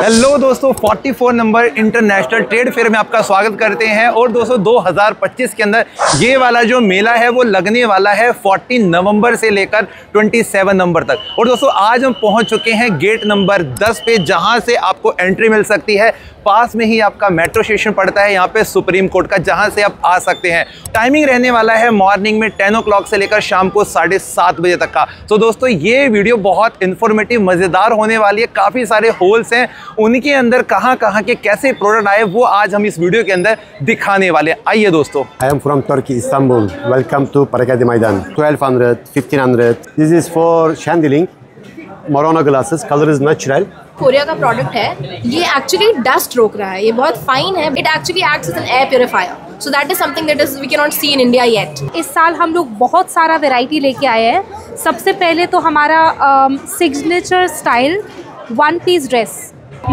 Hello दोस्तों, 44 number international trade fair में आपका स्वागत करते हैं। और दोस्तों 2025 के अंदर ये वाला जो मेला है वो लगने वाला है 14 नवंबर से लेकर 27 नवंबर तक। और दोस्तों आज हम पहुंच चुके हैं गेट नंबर 10 पे, जहां से आपको एंट्री मिल सकती है। पास में ही आपका मेट्रो स्टेशन पड़ता है यहाँ पे सुप्रीम कोर्ट का, जहां से आप आ सकते हैं। टाइमिंग रहने वाला है मॉर्निंग में 10 o'clock से लेकर शाम को 7:30 बजे तक का। तो दोस्तों ये वीडियो बहुत इन्फॉर्मेटिव मज़ेदार होने वाली है। काफ़ी सारे होल्स हैं, उनके अंदर कहाँ के कैसे प्रोडक्ट आए वो आज हम इस वीडियो के अंदर दिखाने वाले हैं। आइए दोस्तों। I am from Turkey, Istanbul. Welcome to Parakadi Maidan. 1200, 1500. This is for chandeliering. Morona glasses. Color is natural. Korea का प्रोडक्ट है। ये एक्चुअली डस्ट रोक रहा है, ये बहुत फाइन है। It actually acts as an air purifier, so that is something that is we can not see in India yet. इस साल हम लोग बहुत सारा वैरायटी लेके आए हैं। सबसे पहले तो हमारा signature style 1 piece dress.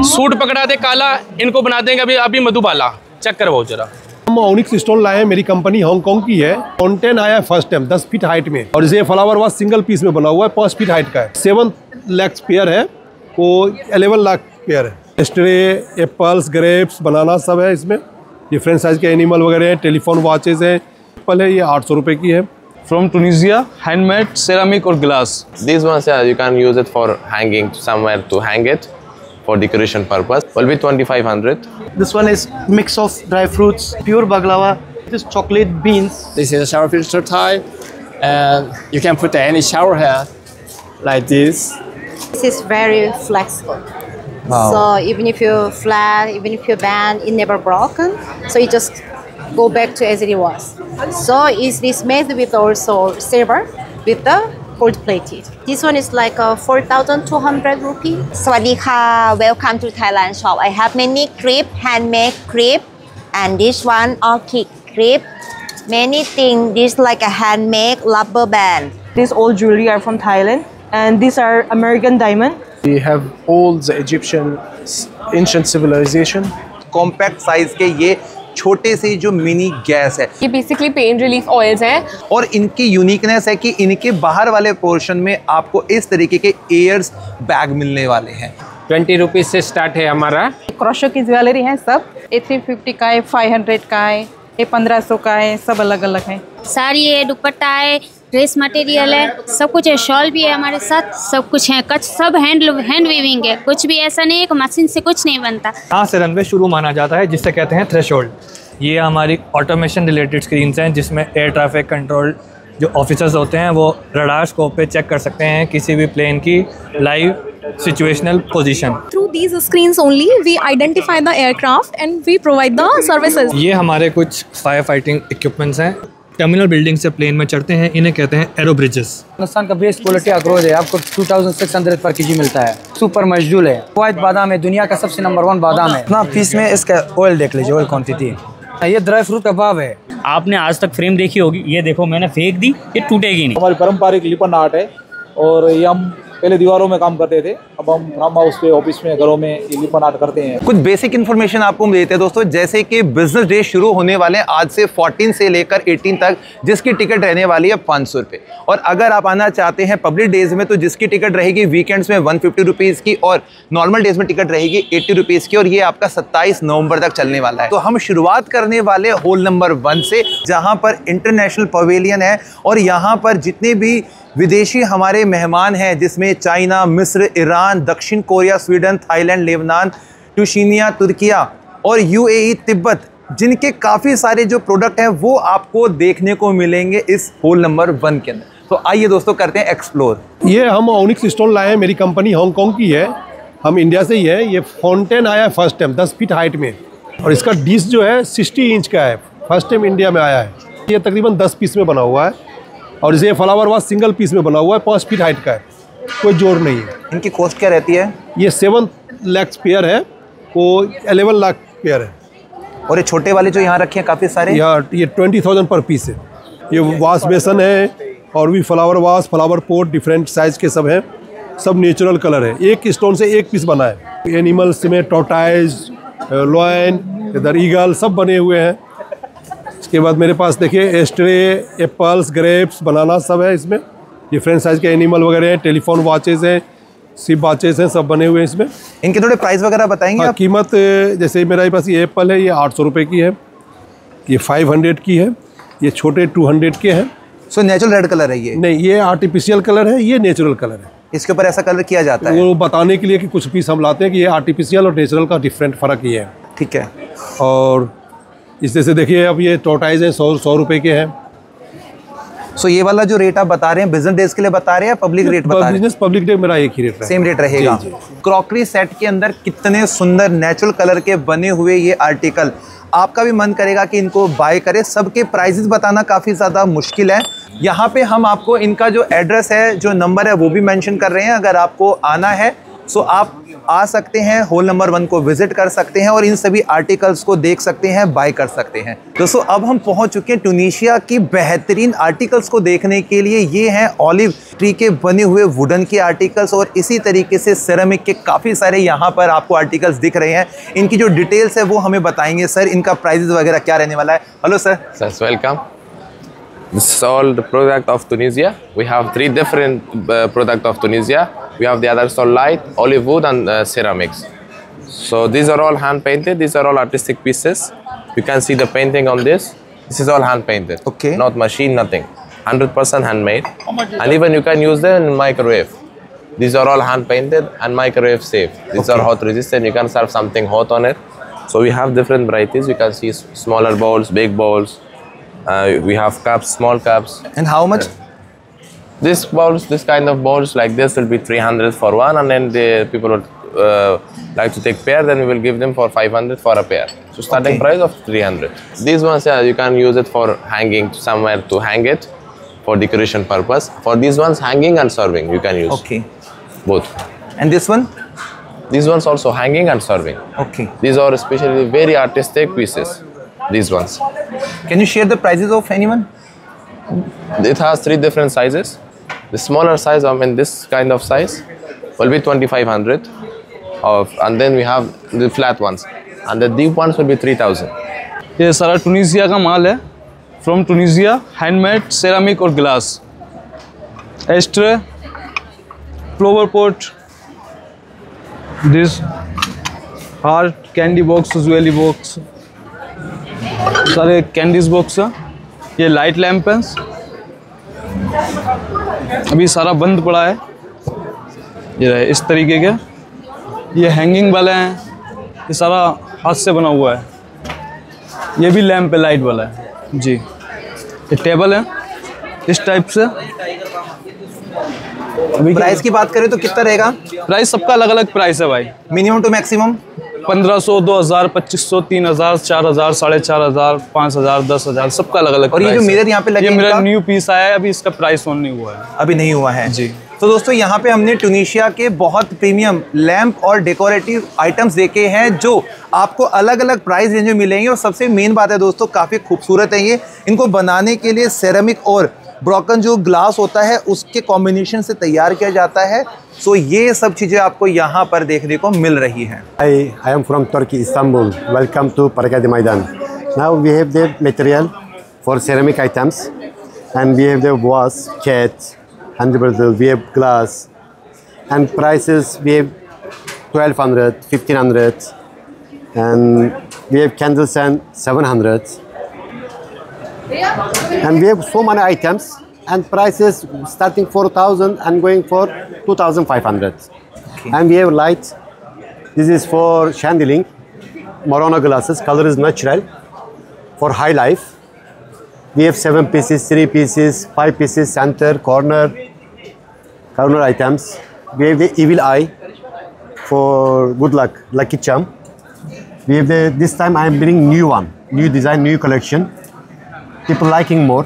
Suit पकड़ा दे काला, इनको बना देंगे अभी मधुबाला। चेक करवाओ जरा। हम ओनिक्स स्टोन लाए हैं। मेरी कंपनी हांगकांग की है। कॉन्टेन आया है फर्स्ट टाइम 10 फीट हाइट में, और ये फ्लावर वाज सिंगल पीस में बना हुआ है। 5 फीट हाइट का है। 7 लाख पेयर है, वो 11 लाख पेयर है। स्ट्रे, एप्पल्स, ग्रेप्स, बनाना सब है इसमें। डिफरेंट साइज के एनिमल वगैरह है। टेलीफोन वॉचेस है। एप्पल है, ये 800 रुपये की है। From Tunisia, handmade ceramic or glass. These ones, yeah, you can use it for hanging somewhere to hang it for decoration purpose. Will be 2500. This one is mix of dry fruits, pure baklava. This chocolate beans. This is a shower filter type, and you can put any shower head like this. This is very flexible. Wow. So even if you flat, even if you bend, it never broken. So you just go back to as it was. So is this made with also silver with the gold plated. This one is like 4,200 rupees. Sawadika, welcome to Thailand shop. I have many crepe, handmade crepe, and this one orchid crepe. Many things. This like a handmade rubber band. These all jewelry are from Thailand, and these are American diamond. We have all the Egyptian ancient civilization. Compact size के ये छोटे से जो mini gas है, ये basically pain relief oils हैं। और इनकी यूनिकनेस है कि इनके बाहर वाले पोर्शन में आपको इस तरीके के एयर्स बैग मिलने वाले हैं। 20 रुपीज से स्टार्ट है हमारा। क्रोशो की ज्वेलरी है सब। ये 350 का है, 500 का है, ये 1500 का है, सब अलग अलग है। साड़ी है, दुपट्टा है, ड्रेस मटेरियल है, सब कुछ है। शॉल भी है हमारे साथ, सब कुछ है। कच सब हैंड वीविंग है। कुछ भी ऐसा नहीं है कि मशीन से कुछ नहीं बनता। यहाँ से रनवे शुरू माना जाता है, जिससे कहते हैं थ्रेशोल्ड। ये हमारी ऑटोमेशन रिलेटेड स्क्रीन्स हैं, जिसमें एयर ट्रैफिक कंट्रोल जो ऑफिसर्स होते हैं वो रडार स्कोप पे चेक कर सकते हैं किसी भी प्लेन की live situational position. Through these screens only we identify the aircraft and we provide the services. ये हमारे कुछ फायर फाइटिंग इक्विपमेंट्स हैं। टर्मिनल बिल्डिंग से प्लेन में चढ़ते हैं, इन्हें कहते हैं एरो ब्रिजेस। हिंदुस्तान का बेस्ट क्वालिटी अखरोट है, आपको 2600 पर केजी मिलता है। सुपर मजदूल है। व्हाइट बादाम है, दुनिया का सबसे नंबर 1 बादाम है। इतना पीस में इसका ऑयल देख लीजिए, ऑयल क्वांटिटी। ये ड्राई फ्रूट कबाब है। आपने आज तक फ्रेम देखी होगी, ये देखो मैंने फेंक दी, ये टूटेगी नहीं। हमारी पारंपरिक लिपन आर्ट है, और ये हम पहले दीवारों में काम करते थे। अब हम फार्म हाउस पे, ऑफिस में, घरों में ये लिपन आर्ट करते हैं। कुछ बेसिक इन्फॉर्मेशन आपको देते हैं दोस्तों, जैसे कि बिजनेस डे शुरू होने वाले हैं आज से 14 से लेकर 18 तक, जिसकी टिकट रहने वाली है 500 रुपये। और अगर आप आना चाहते हैं पब्लिक डेज में, तो जिसकी टिकट रहेगी वीकेंड्स में 150 रुपीज़ की, और नॉर्मल डेज में टिकट रहेगी 80 रुपीज़ की। और ये आपका 27 नवंबर तक चलने वाला है। तो हम शुरुआत करने वाले होल नंबर 1 से, जहाँ पर इंटरनेशनल पवेलियन है। और यहाँ पर जितने भी विदेशी हमारे मेहमान हैं, जिसमें चाइना, मिस्र, ईरान, दक्षिण Korea, Sweden, Thailand, Lebanon, Tunisia, Türkiye और यूएई, तिब्बत, जिनके काफ़ी सारे जो प्रोडक्ट हैं वो आपको देखने को मिलेंगे इस होल नंबर 1 के अंदर। तो आइए दोस्तों करते हैं एक्सप्लोर। ये हम ओनिक्स स्टोन लाए हैं। मेरी कंपनी हांगकांग की है, हम इंडिया से ही है। ये फाउंटेन आया है फर्स्ट टाइम 10 फीट हाइट में, और इसका डिश जो है 60 इंच का है। फर्स्ट टाइम इंडिया में आया है। ये तकरीबन 10 पीस में बना हुआ है, और ये फ्लावर वाज सिंगल पीस में बना हुआ है। 5 फीट हाइट का है, कोई जोर नहीं है। इनकी कॉस्ट क्या रहती है? ये 7 लाख पेयर है, वो 11 लाख पेयर है। और ये छोटे वाले जो यहाँ रखे हैं काफ़ी सारे, यहाँ ये 20,000 पर पीस है। ये वाश बेसन है, और भी flower vase, flower pot, different size के सब हैं। सब नेचुरल कलर है। एक स्टोन से एक पीस बना है। एनिमल्स में टोर्टाइज, लॉयन, इधर ईगल सब बने हुए हैं। इसके बाद मेरे पास देखिए स्ट्रे, एप्पल्स, ग्रेप्स, बनाना सब है इसमें। डिफरेंट साइज के एनिमल वगैरह हैं। टेलीफोन वॉचेस हैं, सिप बाचेस हैं, सब बने हुए हैं इसमें। इनके थोड़े प्राइस वगैरह बताएंगे आप? कीमत जैसे मेरे पास ये एप्पल है, ये 800 रुपये की है, ये 500 की है, ये छोटे 200 के हैं। सो नेचुरल रेड कलर है ये? नहीं, ये आर्टिफिशियल कलर है, ये नेचुरल कलर है। इसके ऊपर ऐसा कलर किया जाता है? वो बताने के लिए कि कुछ पीस हम लाते हैं कि ये आर्टिफिशियल और नेचुरल का डिफरेंट फ़र्क ये है। ठीक है। और इस जैसे देखिए, अब ये टोटाइज है 100 रुपये के हैं। सो ये वाला जो रेट आप बता रहे हैं बिजनेस डेज के लिए बता रहे हैं, पब्लिक रेट बता रहे हैं? बिजनेस पब्लिक डे मेरा एक ही रेट है, सेम रेट रहेगा। क्रॉकरी सेट के अंदर कितने सुंदर नेचुरल कलर के बने हुए ये आर्टिकल, आपका भी मन करेगा कि इनको बाय करें। सबके प्राइसेस बताना काफ़ी ज़्यादा मुश्किल है। यहाँ पे हम आपको इनका जो एड्रेस है, जो नंबर है, वो भी मेंशन कर रहे हैं। अगर आपको आना है सो आप आ सकते हैं, हॉल नंबर 1 को विजिट कर सकते हैं और इन सभी आर्टिकल्स को देख सकते हैं, बाय कर सकते हैं। दोस्तों अब हम पहुंच चुके हैं ट्यूनीशिया की बेहतरीन आर्टिकल्स को देखने के लिए। ये हैं ऑलिव ट्री के बने हुए वुडन के आर्टिकल्स और इसी तरीके से सिरेमिक के काफ़ी सारे यहाँ पर आपको आर्टिकल्स दिख रहे हैं। इनकी जो डिटेल्स है वो हमें बताएंगे सर, इनका प्राइजेस वगैरह क्या रहने वाला है। Hello sir. Sir welcome. This is all the product of Tunisia. We have 3 different product of Tunisia. We have the other stone light, olive wood and ceramics. So these are all hand painted. These are all artistic pieces. You can see the painting on this. This is all hand painted. Okay. Not machine, nothing. 100% handmade. And even you can use them in microwave. These are all hand painted and microwave safe. These are hot resistant. You can serve something hot on it. So we have different varieties. You can see smaller bowls, big bowls. We have cups, small cups. And how much? This bowls, this kind of bowls like this will be 300 for one, and then the people would like to take pair, then we will give them for 500 for a pair. So starting price of 300. These ones, yeah, you can use it for hanging somewhere to hang it for decoration purpose. For these ones, hanging and serving you can use. Okay. Both. And this one? These ones also hanging and serving. Okay. These are especially very artistic pieces. These ones. Can you share the prices of anyone? It has 3 different sizes. The smaller size, I mean this kind of size, will be 2500. And then we have the flat ones. And the deep ones will be 3000. ये सारा टूनिसिया का माल है, from टूनिसिया, handmade ceramic और glass, ashtray, flower pot, this heart, candy box, jewellery box, सारे candies box है। ये light lamp है, अभी सारा बंद पड़ा है। ये रहे इस तरीके के, ये हैंगिंग वाले हैं, ये सारा हाथ से बना हुआ है। ये भी लैंप है, लाइट वाला है जी। ये टेबल है इस टाइप से। अभी प्राइस की बात करें तो कितना रहेगा? प्राइस सबका अलग अलग प्राइस है भाई, मिनिमम टू मैक्सिमम। 1500, 2000, 2500, 3000, 4000, 4500, 5000, 10,000, सबका अलग अलग। और ये जो मिरर यहाँ पे लगे, ये मेरा न्यू पीस आया है, अभी इसका प्राइस ऑन नहीं हुआ है, अभी नहीं हुआ है जी। तो दोस्तों यहाँ पे हमने ट्यूनीशिया के बहुत प्रीमियम लैंप और डेकोरेटिव आइटम्स देखे हैं जो आपको अलग अलग प्राइस रेंज में मिलेंगे। और सबसे मेन बात है दोस्तों, काफ़ी खूबसूरत है ये। इनको बनाने के लिए सेरेमिक और ब्रोकन जो ग्लास होता है उसके कॉम्बिनेशन से तैयार किया जाता है। सो ये सब चीज़ें आपको यहाँ पर देखने को मिल रही हैं। I am from Turkey, Istanbul. Welcome to Parakadi Maidan. Now we have the material for ceramic items, and we have the vase, cat, handbridle, we have glass, and prices we have 1200, 1500, and we have candles and 700. And we have so many items and prices starting 4,000 and going for 2,500. And we have light. This is for chandeliering, Murano glasses. Color is natural for high life. We have 7 pieces, 3 pieces, 5 pieces, center, corner items. We have the evil eye for good luck, lucky charm. We have this time I am bringing new one, new design, new collection. People liking more.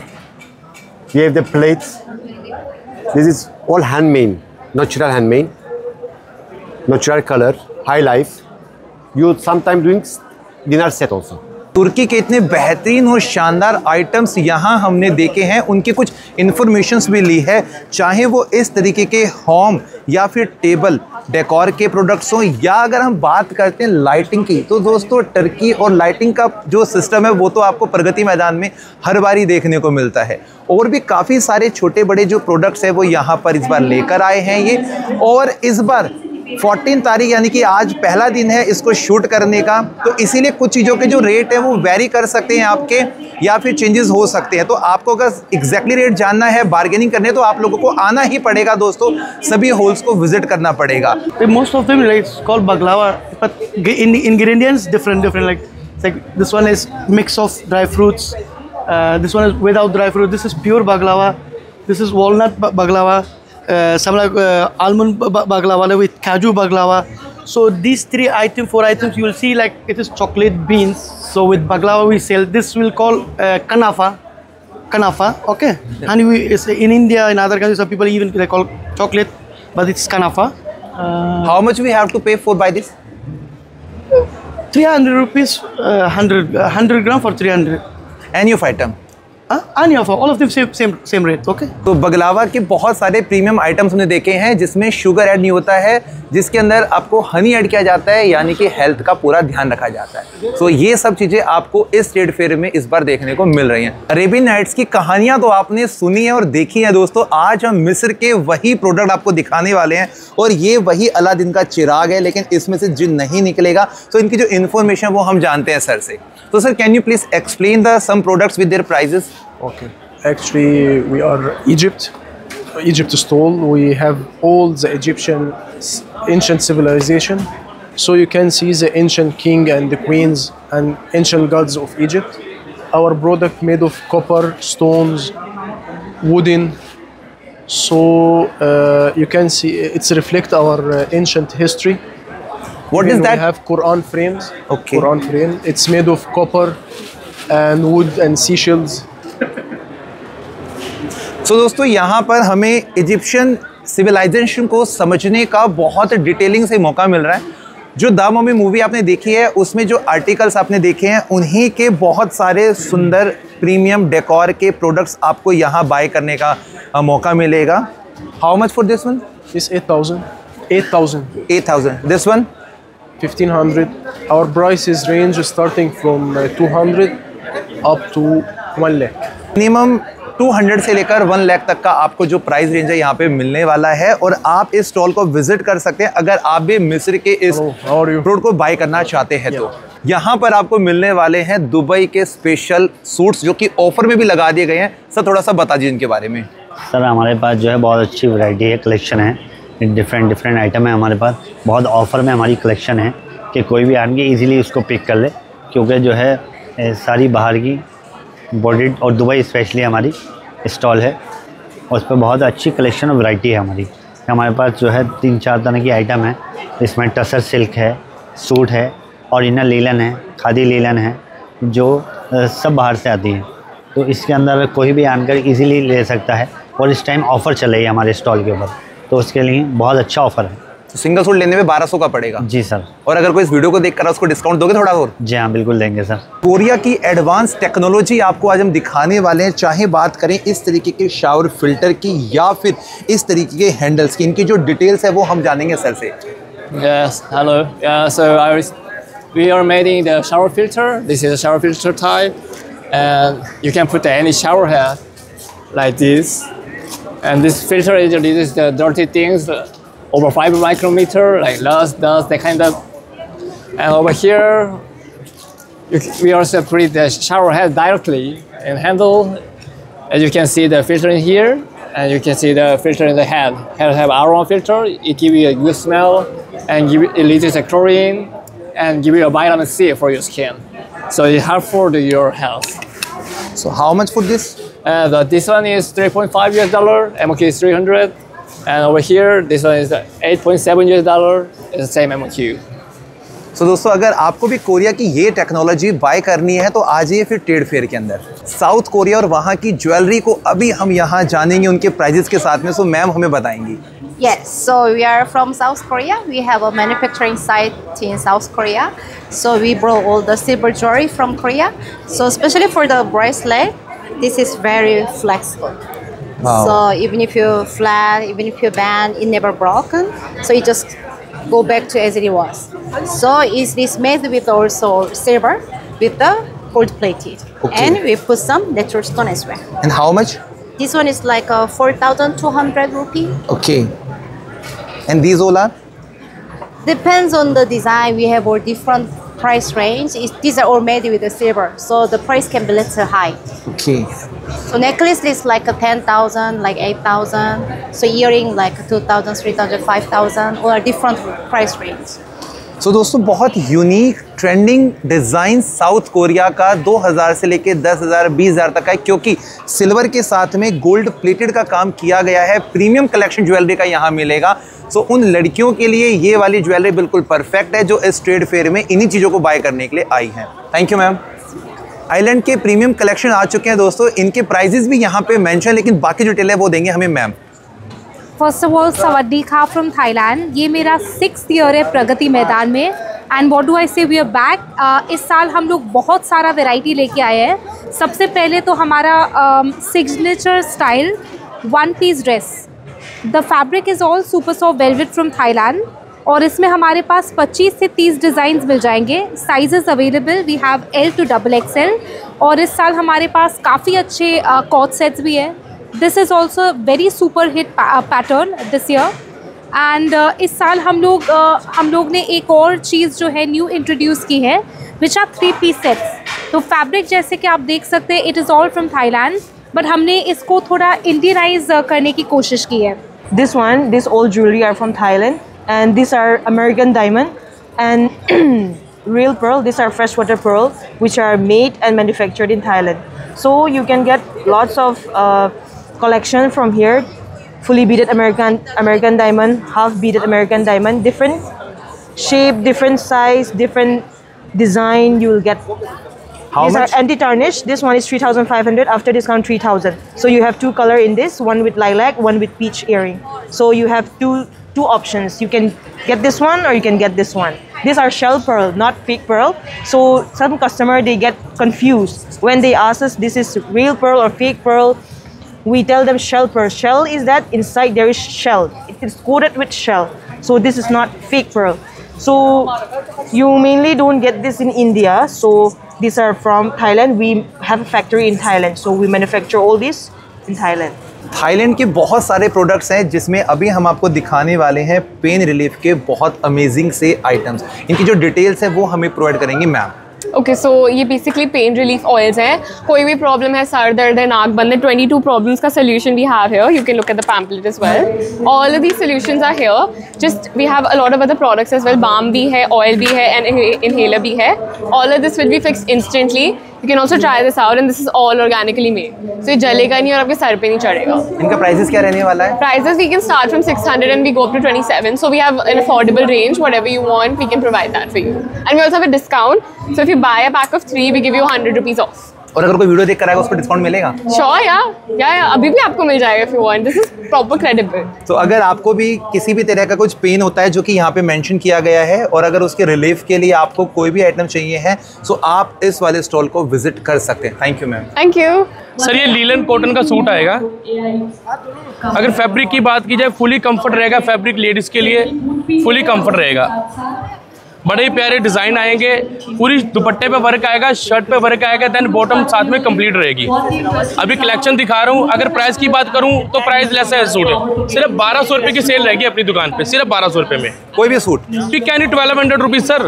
We have the plates. This is all handmade, natural handmade, natural color, high life. You sometimes doing dinner set also. तुर्की के इतने बेहतरीन और शानदार items यहाँ हमने देखे हैं, उनकी कुछ इन्फॉर्मेशंस भी ली है, चाहे वो इस तरीके के होम या फिर टेबल डेकोर के प्रोडक्ट्स हों, या अगर हम बात करते हैं लाइटिंग की, तो दोस्तों टर्की और लाइटिंग का जो सिस्टम है वो तो आपको प्रगति मैदान में हर बारी देखने को मिलता है। और भी काफ़ी सारे छोटे बड़े जो प्रोडक्ट्स हैं वो यहाँ पर इस बार लेकर आए हैं ये। और इस बार 14 तारीख यानी कि आज पहला दिन है इसको शूट करने का, तो इसीलिए कुछ चीज़ों के जो रेट है वो वेरी कर सकते हैं आपके, या फिर चेंजेस हो सकते हैं। तो आपको अगर एग्जैक्टली रेट जानना है, बार्गेनिंग करने, तो आप लोगों को आना ही पड़ेगा दोस्तों, सभी होल्स को विजिट करना पड़ेगा। Most of them like it's called baklava, but in the ingredients different. Like this one is mix of dry fruits. This one is without dry fruit. This is pure baklava. This is walnut baklava. Some like almond baklava with kaju baklava. So these 4 items you will see like it is chocolate beans. So with baklava we sell this, will call kanafa, okay. And in India, in other countries, some people even they call chocolate, but it's kanafa. How much we have to pay for buy this? 300 rupees, 100 gram for 300. Any of item? Any of all of them same rate, okay. तो बगलावा के बहुत सारे premium items हमने देखे हैं जिसमें sugar add नहीं होता है, जिसके अंदर आपको हनी ऐड किया जाता है, यानी कि हेल्थ का पूरा ध्यान रखा जाता है। तो ये सब चीज़ें आपको इस ट्रेड फेयर में इस बार देखने को मिल रही हैं। अरेबियन नाइट्स की कहानियाँ तो आपने सुनी है और देखी है दोस्तों, आज हम मिस्र के वही प्रोडक्ट आपको दिखाने वाले हैं, और ये वही अलादीन का चिराग है, लेकिन इसमें से जिन नहीं निकलेगा। तो इनकी जो इन्फॉर्मेशन वो हम जानते हैं सर से। तो sir can you please explain the some products with their prices? Okay. Actually, we are Egypt stall. We have all the Egyptian ancient civilization. So you can see the ancient king and the queens and ancient gods of Egypt. Our product made of copper, stones, wooden. So you can see it's reflect our ancient history. What is that? We have Quran frames. Okay. Quran frame. It's made of copper and wood and seashells. तो दोस्तों यहाँ पर हमें Egyptian civilisation को समझने का बहुत detailing से मौका मिल रहा है। जो द मम्मी मूवी आपने देखी है उसमें जो आर्टिकल्स आपने देखे हैं उन्हीं के बहुत सारे सुंदर प्रीमियम डेकोर के प्रोडक्ट्स आपको यहाँ बाय करने का मौका मिलेगा। How much for this one? This 8,000. This one? 1,500. Our prices range starting from 200 up to 1 lakh. Minimum 200 से लेकर 1 लाख तक का आपको जो प्राइस रेंज है यहाँ पे मिलने वाला है, और आप इस स्टॉल को विजिट कर सकते हैं अगर आप भी मिस्र के इस प्रोडक्ट को बाय करना चाहते हैं। तो यहाँ पर आपको मिलने वाले हैं दुबई के स्पेशल सूट्स जो कि ऑफर में भी लगा दिए गए हैं। सर थोड़ा सा बता दीजिए इनके बारे में। सर हमारे पास जो है बहुत अच्छी वैरायटी है, कलेक्शन है, डिफरेंट आइटम है हमारे पास। बहुत ऑफर में हमारी कलेक्शन है कि कोई भी आदमी इजीली उसको पिक कर ले, क्योंकि जो है सारी बाहर की बॉर्डेड और दुबई स्पेशली हमारी स्टॉल है, और उस पर बहुत अच्छी कलेक्शन और वैरायटी है हमारी। हमारे पास जो है 3-4 तरह की आइटम है। इसमें टसर सिल्क है, सूट है, और इनर लीलन है, खादी लीलन है, जो सब बाहर से आती है। तो इसके अंदर कोई भी आकर इजीली ले सकता है, और इस टाइम ऑफ़र चल रही है हमारे स्टॉल के ऊपर, तो उसके लिए बहुत अच्छा ऑफ़र है। तो सिंगल सूट लेने में 1200 का पड़ेगा? जी सर। और अगर कोई इस वीडियो को देख कर उसको डिस्काउंट दोगे थोड़ा और? जी हाँ बिल्कुल देंगे सर। कोरिया की एडवांस टेक्नोलॉजी आपको आज हम दिखाने वाले हैं, चाहे बात करें इस तरीके के शावर फिल्टर की या फिर इस तरीके के हैंडल्स की। इनकी जो डिटेल्स है वो हम जानेंगे सर से। Yes, hello. So we are making the shower filter. This is a shower filter type, and you can put any shower head like this. And this filter releases the dirty things over 5 micrometer, like dust, that kind of. And over here, we also put the shower head directly and handle. As you can see the filter in here, and you can see the filter in the head. Head have aroma filter. It gives you a good smell, and it releases the chlorine, and give you a vitamin C for your skin. So it's helpful to your health. So how much for this? This one is $3.5, MOQ is 300. And over here, this one is $8.7. It's the same MOQ. So दोस्तों अगर आपको भी Korea की ये technology by करनी है तो आ जाइए फिर ट्रेड फेयर के अंदर। साउथ कोरिया और वहाँ की ज्वेलरी को अभी हम यहाँ जानेंगे उनके प्राइजेस के साथ में। सो मैम हमें बताएंगी। Yes, so we are from South Korea. We have a manufacturing site in South Korea. So we brought all the silver jewelry from Korea. So especially for the bracelet, this is very flexible. Wow. So even if you flat, even if you bend, it never broken. So it just go back to as it was. So it is made with also silver with the gold plated. Okay. And we put some natural stone as well. And how much? This one is like 4,200 rupee. Okay. And these all are? Depends on the design. We have all different price range. These are all made with the silver, so the price can be little high. Okay. So necklace is like 10,000, like 8,000. So earring like 2,000, 3,000, 5,000, or different price range. सो दोस्तों बहुत unique trending design south Korea का 2000 से लेके 10,000 20,000 तक है, क्योंकि silver के साथ में गोल्ड प्लेटेड का काम किया गया है। प्रीमियम कलेक्शन ज्वेलरी का यहाँ मिलेगा। सो उन लड़कियों के लिए ये वाली ज्वेलरी बिल्कुल परफेक्ट है जो इस ट्रेड फेयर में इन्हीं चीज़ों को बाय करने के लिए आई हैं। Thank you ma'am. आइलैंड के प्रीमियम कलेक्शन आ चुके हैं दोस्तों, इनके प्राइजेस भी यहाँ पे मेंशन, लेकिन बाकी जो डिटेल है वो देंगे हमें मैम। फर्स्ट ऑफ ऑल सवादी खा फ्रॉम थाईलैंड। ये मेरा 6th ईयर है प्रगति मैदान में। एंड व्हाट डू आई से, वी आर बैक। इस साल हम लोग बहुत सारा वैरायटी लेके आए हैं। सबसे पहले तो हमारा signature style 1 piece dress. The fabric is all super soft velvet from Thailand और इसमें हमारे पास 25 से 30 डिज़ाइंस मिल जाएंगे। Sizes available, we have L to XXL। और इस साल हमारे पास काफ़ी अच्छे कॉट सेट्स भी है। This is also very super hit pattern this year. And इस साल हम लोग ने एक और चीज़ जो है न्यू इंट्रोड्यूस की है, विच आर 3 पीस सेट्स। तो फैब्रिक जैसे कि आप देख सकते हैं, it is all from Thailand, but हमने इसको थोड़ा इंडियनाइज करने की कोशिश की है। This all jewelry are from Thailand, and these are American diamond and real pearl. These are freshwater pearl, which are made and manufactured in Thailand. So you can get lots of collection from here. Fully beaded American diamond, half beaded American diamond, different shape, different size, different design. You will get. How These much? are anti-tarnish. This one is 3,500. After discount, 3,000. So you have 2 color in this. One with lilac, one with peach earring. So you have two options. You can get this one or you can get this one. These are shell pearl, not fake pearl. So some customer they get confused when they ask us this is real pearl or fake pearl. We tell them shell pearl. Shell is that inside there is shell. It is coated with shell. So this is not fake pearl. So you mainly don't get this in India. So these are from Thailand. We have a factory in Thailand. So we manufacture all this in Thailand. Thailand के बहुत सारे products हैं जिसमें अभी हम आपको दिखाने वाले हैं पेन रिलीफ के बहुत अमेजिंग से आइटम्स। इनकी जो डिटेल्स है वो हमें प्रोवाइड करेंगी मैम। ओके सो ये बेसिकली पेन रिलीफ ऑयल्स हैं। कोई भी प्रॉब्लम है, सर दर्द है, नाक बंद है, 22 प्रॉब्लम्स का solution we have here. You can look at the pamphlet as well. All of these solutions are here. Just we have a lot of other products as well. Balm भी है, oil भी है and inhaler भी है। All of this will be fixed instantly. You can also try this out and this is all organically made. So ये जलेगा नहीं और आपके सर पे नहीं चढ़ेगा। इनका प्राइसेस क्या रहने वाला है? Prices we can start from 600 and we go up to 27. So we have an affordable range. Whatever you want, we can provide that for you. And we also have a discount. So if you buy a pack of 3, we give you 100 rupees off. और अगर कोई video देख कर आएगा उसको discount मिलेगा? Sure, yeah, अभी भी आपको मिल जाएगा if you want. This is proper credible. तो अगर आपको भी किसी भी तरह का कुछ पेन होता है जो कि यहाँ पे मेंशन किया गया है, और अगर उसके रिलीफ के लिए आपको कोई भी आइटम चाहिए है, तो आप इस वाले स्टॉल को विजिट कर सकते हैं। Thank you ma'am. Thank you sir. ये लीलन कॉटन का सूट आएगा। अगर फैब्रिक की बात की जाए, फुली कंफर्ट रहेगा। फैब्रिक लेडीज़ के लिए फुली कंफर्ट रहेगा। बड़े ही प्यारे डिज़ाइन आएंगे। पूरी दुपट्टे पे वर्क आएगा, शर्ट पे वर्क आएगा, देन बॉटम साथ में कंप्लीट रहेगी। अभी कलेक्शन दिखा रहा हूँ। अगर प्राइस की बात करूँ तो प्राइस लेस है। सूट सिर्फ 1200 रुपये की सेल रहेगी अपनी दुकान पे, सिर्फ 1200 रुपये में कोई भी सूट। Can 1200 rupees sir.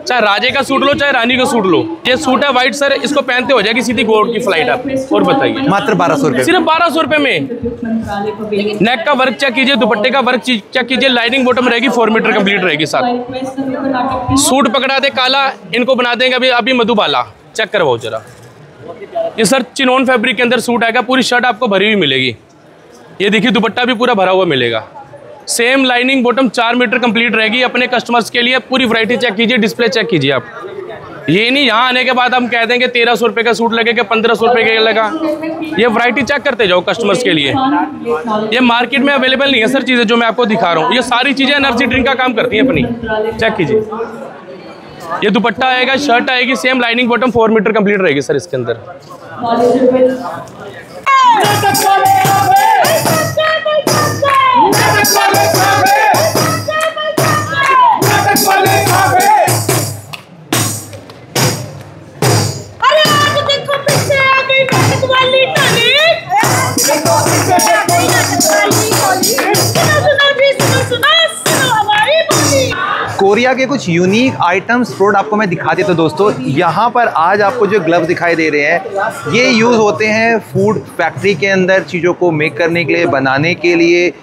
चाहे राजे का सूट लो, चाहे रानी का सूट लो। ये सूट है वाइट सर, इसको पहनते हो जाएगी सीधी गोल्ड की फ्लाइट आप। और बताइए, मात्र 1200 रुपये, सिर्फ 1200 रुपये में। नेक का वर्क चेक कीजिए, दुपट्टे का वर्क चेक कीजिए। लाइनिंग बॉटम रहेगी, 4 मीटर कंप्लीट रहेगी साथ। सूट पकड़ा दे काला, इनको बना देंगे अभी मधुबाला। चेक करवाओ जरा। ये सर चिनोन फैब्रिक के अंदर सूट आएगा। पूरी शर्ट आपको भरी हुई मिलेगी। ये देखिए दुपट्टा भी पूरा भरा हुआ मिलेगा। Same lining bottom 4 metre complete रहेगी। अपने कस्टमर्स के लिए पूरी वैरायटी चेक कीजिए, डिस्प्ले चेक कीजिए आप। ये नहीं यहाँ आने के बाद हम कह देंगे 1300 रुपये का सूट लगेगा, 1500 रुपये का लगा। ये वैरायटी चेक करते जाओ कस्टमर्स के लिए। ये मार्केट में अवेलेबल नहीं है सर चीज़ें जो मैं आपको दिखा रहा हूँ। ये सारी चीज़ें एनर्जी ड्रिंक का काम करती हैं अपनी। चेक कीजिए, ये दुपट्टा आएगा, शर्ट आएगी, same lining bottom 4 metre complete रहेगी सर इसके अंदर। कोरिया के कुछ यूनिक आइटम्स प्रोडक्ट आपको मैं दिखा देता हूं दोस्तों। यहाँ पर आज आपको जो ग्लव्स दिखाई दे रहे हैं ये यूज़ होते हैं फूड फैक्ट्री के अंदर चीज़ों को मेक करने के लिए, बनाने के लिए,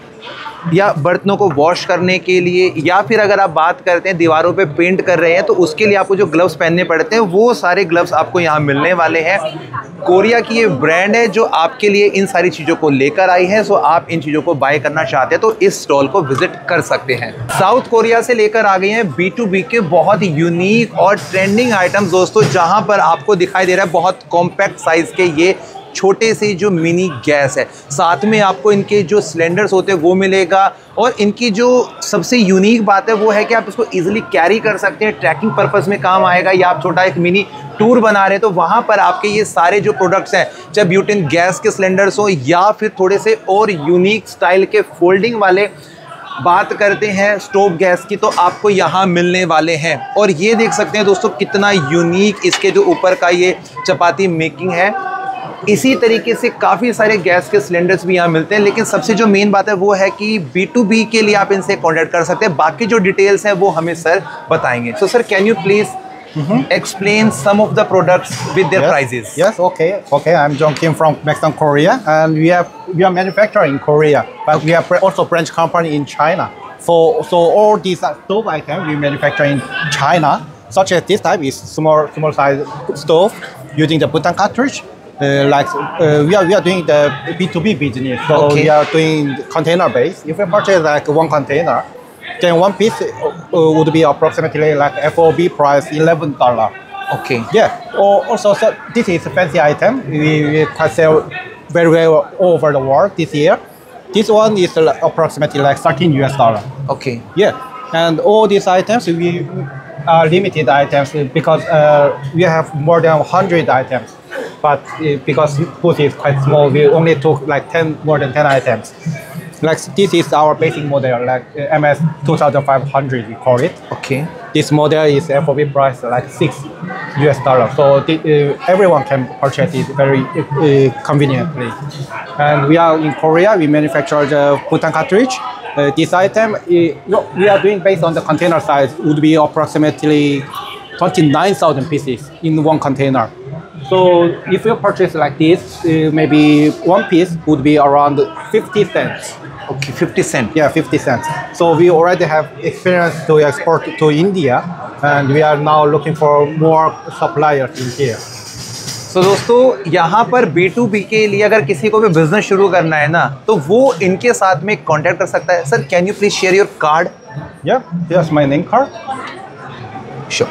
या बर्तनों को वॉश करने के लिए, या फिर अगर आप बात करते हैं दीवारों पे पेंट कर रहे हैं तो उसके लिए आपको जो ग्लव्स पहनने पड़ते हैं वो सारे ग्लव्स आपको यहाँ मिलने वाले हैं। कोरिया की ये ब्रांड है जो आपके लिए इन सारी चीज़ों को लेकर आई है। सो आप इन चीज़ों को बाय करना चाहते हैं तो इस स्टॉल को विजिट कर सकते हैं। साउथ कोरिया से लेकर आ गए हैं B2B के बहुत ही यूनिक और ट्रेंडिंग आइटम्स दोस्तों, जहाँ पर आपको दिखाई दे रहा है बहुत कॉम्पैक्ट साइज़ के ये छोटे से जो मिनी गैस है। साथ में आपको इनके जो सिलेंडर्स होते हैं वो मिलेगा, और इनकी जो सबसे यूनिक बात है वो है कि आप इसको इजीली कैरी कर सकते हैं, ट्रैकिंग पर्पस में काम आएगा, या आप छोटा एक मिनी टूर बना रहे हैं तो वहाँ पर आपके ये सारे जो प्रोडक्ट्स हैं, चाहे ब्यूटेन गैस के सिलेंडर्स हो या फिर थोड़े से और यूनिक स्टाइल के फोल्डिंग वाले, बात करते हैं स्टोव गैस की, तो आपको यहाँ मिलने वाले हैं। और ये देख सकते हैं दोस्तों कितना यूनिक इसके जो ऊपर का ये चपाती मेकिंग है। इसी तरीके से काफ़ी सारे गैस के सिलेंडर्स भी यहाँ मिलते हैं, लेकिन सबसे जो मेन बात है वो है कि B2B के लिए आप इनसे कॉन्टैक्ट कर सकते हैं। बाकी जो डिटेल्स हैं वो हमें सर बताएंगे। So sir can you please explain some of the products with their prices? Yes, okay. I'm Jong Kim from Mexican Korea, and we are manufacturing in Korea, but we are also branch company in China. So all these stove items we manufacture in China, such as this type is small size stove using the butane cartridge. We are doing the B2B business, so we are doing container base. If we purchase like one container, then one piece would be approximately like FOB price $11. Okay. Yeah. Also, so this is a fancy item. We can sell very well all over the world this year. This one is approximately like $13. Okay. Yeah. And all these items we are limited items because we have more than 100 items. But because booth is quite small, we only took like more than 10 items. Like this is our basic model, like MS 2500 we call it. Okay. This model is FOB price like $6. So everyone can purchase it very conveniently. And we are in Korea. We manufacture the butane cartridge. This item we are doing based on the container size would be approximately 29,000 pieces in one container. So if you purchase like this, maybe one piece would be around 50 cents. Okay, 50 cents. Yeah, 50 cents. So we already have experience to export to India, and we are now looking for more suppliers in here. So दोस्तों यहाँ पर B2B के लिए अगर किसी को भी business शुरू करना है ना तो वो इनके साथ में कांटेक्ट कर सकता है। Sir can you please share your card? Yeah, here's my name card. Sure.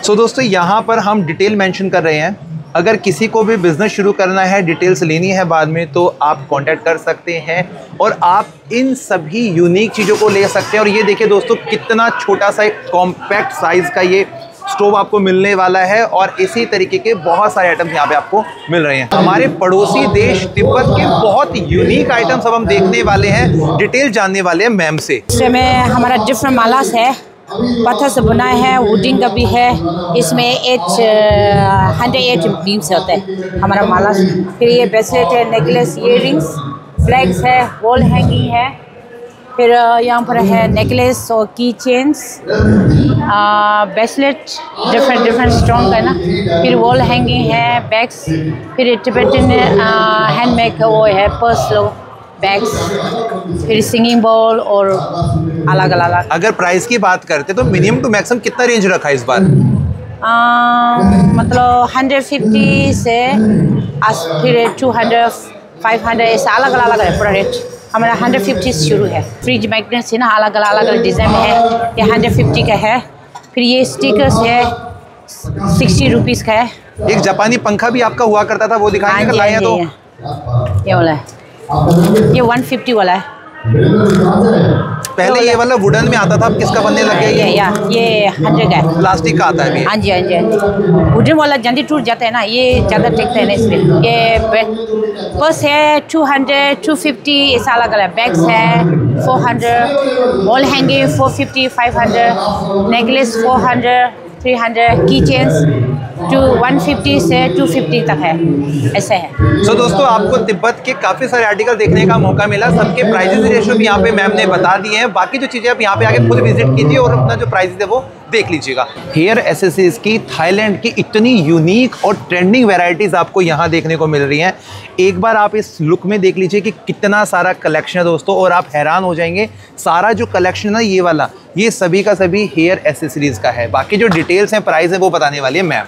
So दोस्तों यहाँ पर हम डिटेल मेंशन कर रहे हैं। अगर किसी को भी बिज़नेस शुरू करना है, डिटेल्स लेनी है बाद में, तो आप कांटेक्ट कर सकते हैं और आप इन सभी यूनिक चीज़ों को ले सकते हैं। और ये देखिए दोस्तों कितना छोटा सा एक कॉम्पैक्ट साइज़ का ये स्टोव आपको मिलने वाला है, और इसी तरीके के बहुत सारे आइटम्स यहाँ पे आपको मिल रहे हैं। हमारे पड़ोसी देश तिब्बत के बहुत यूनिक आइटम्स अब हम देखने वाले हैं, डिटेल जानने वाले हैं मैम से। इसमें हमारा डिफरेंट मालास है, पत्थर से बना है, वुडिंग का भी है। इसमें 108 बीम्स होते हैं हमारा माला। फिर ये ब्रेसलेट है, नेकलेस, इयररिंग्स, फ्लैग्स है, वॉल हैंगिंग है। फिर यहाँ पर है नेकलेस और की चेन्स, ब्रेसलेट डिफरेंट स्टोन का है ना। फिर वॉल हैंगिंग है, बैग्स। फिर टिबेटन हैंडमेड वो है, पर्स लो, बैग्स, फिर सिंगिंग बॉल और अलग अलग। अगर प्राइस की बात करते तो मिनिमम टू मैक्सिमम कितना रेंज रखा है इस बार? मतलब 150 से फिर 200, 500 ऐसा अलग अलग है पूरा रेट। हमारा 150 से शुरू है। फ्रिज मैग्नेट्स है ना, अलग अलग डिज़ाइन में है। ये 150 का है। फिर ये स्टिकर्स है, 60 रुपीस का है। एक जापानी पंखा भी आपका हुआ करता था, वो दिखाएंगे अगर लाए हैं तो। ये वाला है, ये 150 वाला है। पहले ये वाला वुडन में आता था, अब किसका बनने लग गया ये 100 का है, प्लास्टिक का आता है अभी। हाँ जी हाँ जी हाँ जी। वुडन वाला जल्दी टूट जाता है ना, ये ज़्यादा टिकता है ना इसलिए। ये पर्स है 200, 250 ऐसा अलग अलग, बैग्स है 400, वॉल हैंगिंग 450, 500, नेकलेस 400, 300, की चेन्स 150 से 250 तक है, ऐसे है। सो दोस्तों, आपको तिब्बत के काफ़ी सारे आर्टिकल देखने का मौका मिला। सबके प्राइजेस रेशो भी यहाँ पे मैम ने बता दिए हैं। बाकी जो चीज़ें आप यहाँ पे आके खुद विजिट कीजिए और अपना जो प्राइजेस है वो देख लीजिएगा। हेयर एसेसरीज की थाईलैंड की इतनी यूनिक और ट्रेंडिंग वैरायटीज़ आपको यहाँ देखने को मिल रही हैं। एक बार आप इस लुक में देख लीजिए कि कितना सारा कलेक्शन है दोस्तों, और आप हैरान हो जाएंगे। सारा जो कलेक्शन है ना ये वाला, ये सभी का सभी हेयर एसेसरीज का है। बाकी जो डिटेल्स हैं, प्राइस है, वो बताने वाली है ma'am.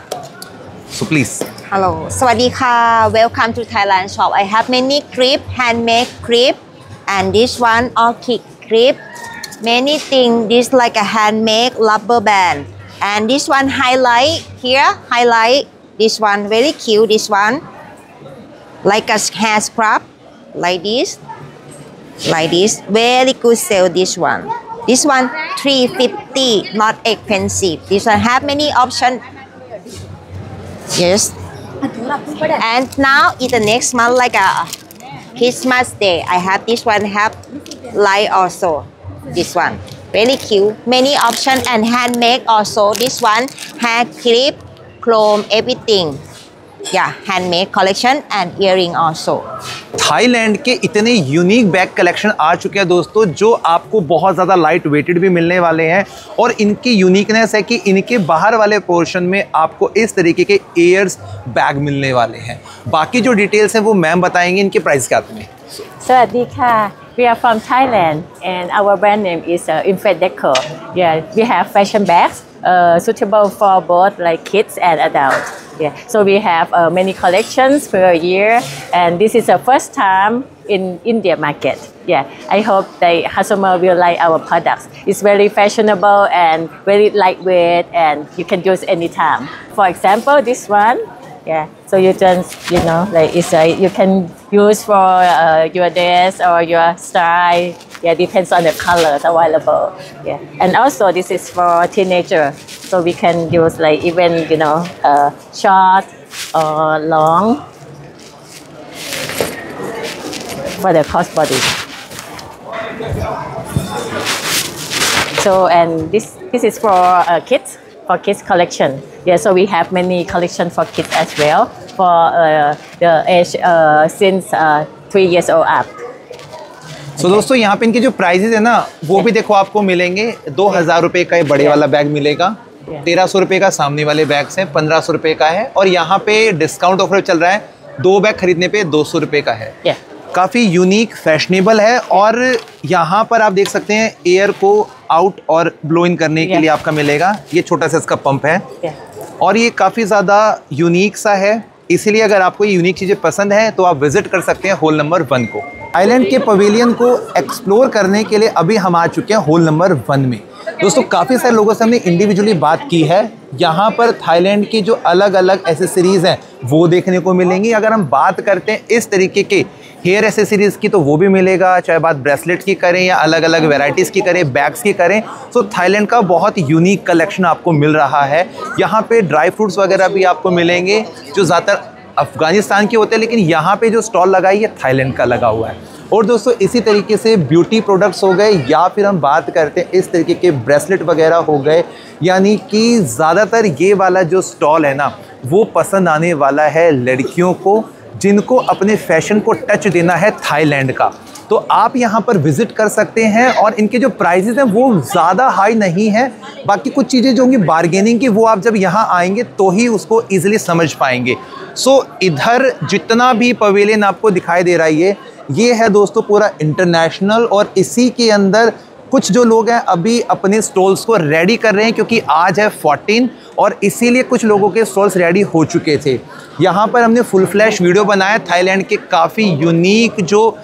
So please. Hello, Sawadika. Welcome to Thailand shop. I have many clip, handmade clip, and this one orchid clip. Many things. This like a handmade rubber band, and this one highlight here. Highlight. This one very cute. This one like a hair scrub, like this, like this. Very good sale. This one. This one 350. Not expensive. This one have many options. Yes. And now in the next month, like a Christmas day, I have this one have light also. This one very cute. Many option and handmade also. This one hair clip, chrome, everything. Yeah, handmade collection and earring also. Thailand के इतने unique bag collection आ चुके हैं दोस्तों, जो आपको बहुत ज़्यादा light weighted भी मिलने वाले हैं। और इनकी यूनिकनेस है कि इनके बाहर वाले पोर्शन में आपको इस तरीके के एयर्स बैग मिलने वाले हैं। बाकी जो डिटेल्स हैं वो मैम बताएंगे। इनके प्राइस क्या हैं? Sawadika. We are from Thailand and our brand name is Infant Decor. Yeah, we have fashion bags suitable for both like kids and adults. Yeah, so we have many collections per year, and this is the first time in India market. Yeah, I hope the customer will like our products. It's very fashionable and very lightweight, and you can use anytime. For example, this one. Yeah, so you just, you know, like it's you can use for your dress or your style. Yeah, depends on the colors available. Yeah, and also this is for teenager, so we can use like even, you know, short or long for the crossbody. So and this is for kids. For kids collection. Yeah, so we have many collection for kids as well for the age since 3 years old up. So दोस्तों, यहाँ पे इनके जो prices है ना वो भी देखो आपको मिलेंगे। 2000 रुपये का ये बड़े वाला बैग मिलेगा, 1300 रुपये का सामने वाले बैग्स हैं, 1500 रुपये का है। और यहाँ पे डिस्काउंट ऑफर चल रहा है, 2 बैग खरीदने पे 200 रुपये का है। काफ़ी यूनिक, फैशनेबल है। और यहाँ पर आप देख सकते हैं एयर को आउट और ब्लो इन करने के लिए आपका मिलेगा। ये छोटा सा इसका पंप है और ये काफ़ी ज़्यादा यूनिक सा है। इसीलिए अगर आपको ये यूनिक चीज़ें पसंद है तो आप विजिट कर सकते हैं होल नंबर 1 को। आइलैंड के पवेलियन को एक्सप्लोर करने के लिए अभी हम आ चुके हैं होल नंबर 1 में। दोस्तों, काफ़ी सारे लोगों से हमने इंडिविजुअली बात की है। यहाँ पर थाईलैंड की जो अलग अलग एसेसरीज़ हैं वो देखने को मिलेंगी। अगर हम बात करते हैं इस तरीके के हेयर एसेसरीज़ की तो वो भी मिलेगा, चाहे बात ब्रेसलेट्स की करें या अलग अलग वैरायटीज़ की करें, बैग्स की करें। तो थाईलैंड का बहुत यूनिक कलेक्शन आपको मिल रहा है। यहाँ पे ड्राई फ्रूट्स वगैरह भी आपको मिलेंगे जो ज़्यादातर अफ़गानिस्तान के होते हैं, लेकिन यहाँ पे जो स्टॉल लगा है ये थाईलैंड का लगा हुआ है। और दोस्तों, इसी तरीके से ब्यूटी प्रोडक्ट्स हो गए या फिर हम बात करते हैं इस तरीके के ब्रेसलेट वगैरह हो गए, यानी कि ज़्यादातर ये वाला जो स्टॉल है ना वो पसंद आने वाला है लड़कियों को जिनको अपने फैशन को टच देना है थाईलैंड का। तो आप यहाँ पर विज़िट कर सकते हैं और इनके जो प्राइजेज़ हैं वो ज़्यादा हाई नहीं है। बाकी कुछ चीज़ें जो होंगी बार्गेनिंग की वो आप जब यहाँ आएंगे तो ही उसको ईज़िली समझ पाएंगे। सो इधर जितना भी पवेलियन आपको दिखाई दे रहा है ये है दोस्तों पूरा इंटरनेशनल। और इसी के अंदर कुछ जो लोग हैं अभी अपने स्टॉल्स को रेडी कर रहे हैं क्योंकि आज है 14 और इसीलिए कुछ लोगों के स्टॉल्स रेडी हो चुके थे। यहाँ पर हमने फुल फ्लैश वीडियो बनाया। थाईलैंड के काफ़ी यूनिक जो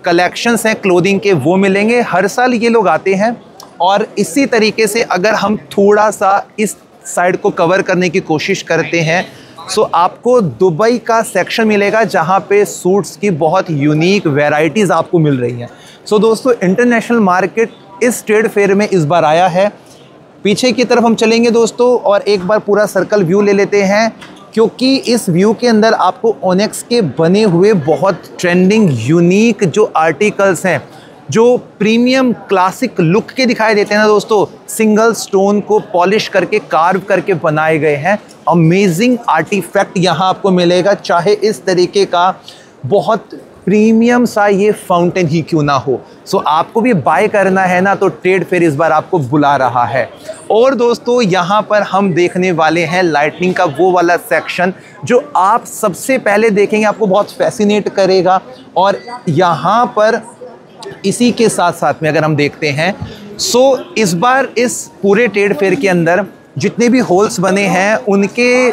कलेक्शंस हैं क्लोथिंग के वो मिलेंगे। हर साल ये लोग आते हैं और इसी तरीके से अगर हम थोड़ा सा इस साइड को कवर करने की कोशिश करते हैं, सो आपको दुबई का सेक्शन मिलेगा जहाँ पे सूट्स की बहुत यूनिक वेराइटीज़ आपको मिल रही हैं। सो दोस्तों, इंटरनेशनल मार्केट इस ट्रेड फेयर में इस बार आया है। पीछे की तरफ हम चलेंगे दोस्तों और एक बार पूरा सर्कल व्यू ले लेते हैं, क्योंकि इस व्यू के अंदर आपको ओनेक्स के बने हुए बहुत ट्रेंडिंग यूनिक जो आर्टिकल्स हैं, जो प्रीमियम क्लासिक लुक के दिखाई देते हैं ना दोस्तों, सिंगल स्टोन को पॉलिश करके कार्व करके बनाए गए हैं। अमेजिंग आर्टिफैक्ट यहाँ आपको मिलेगा, चाहे इस तरीके का बहुत प्रीमियम सा ये फाउंटेन ही क्यों ना हो। सो आपको भी बाय करना है ना, तो ट्रेड फेयर इस बार आपको बुला रहा है। और दोस्तों, यहाँ पर हम देखने वाले हैं लाइटनिंग का वो वाला सेक्शन जो आप सबसे पहले देखेंगे, आपको बहुत फैसिनेट करेगा। और यहाँ पर इसी के साथ साथ में अगर हम देखते हैं, सो इस बार इस पूरे ट्रेड फेयर के अंदर जितने भी होल्स बने हैं उनके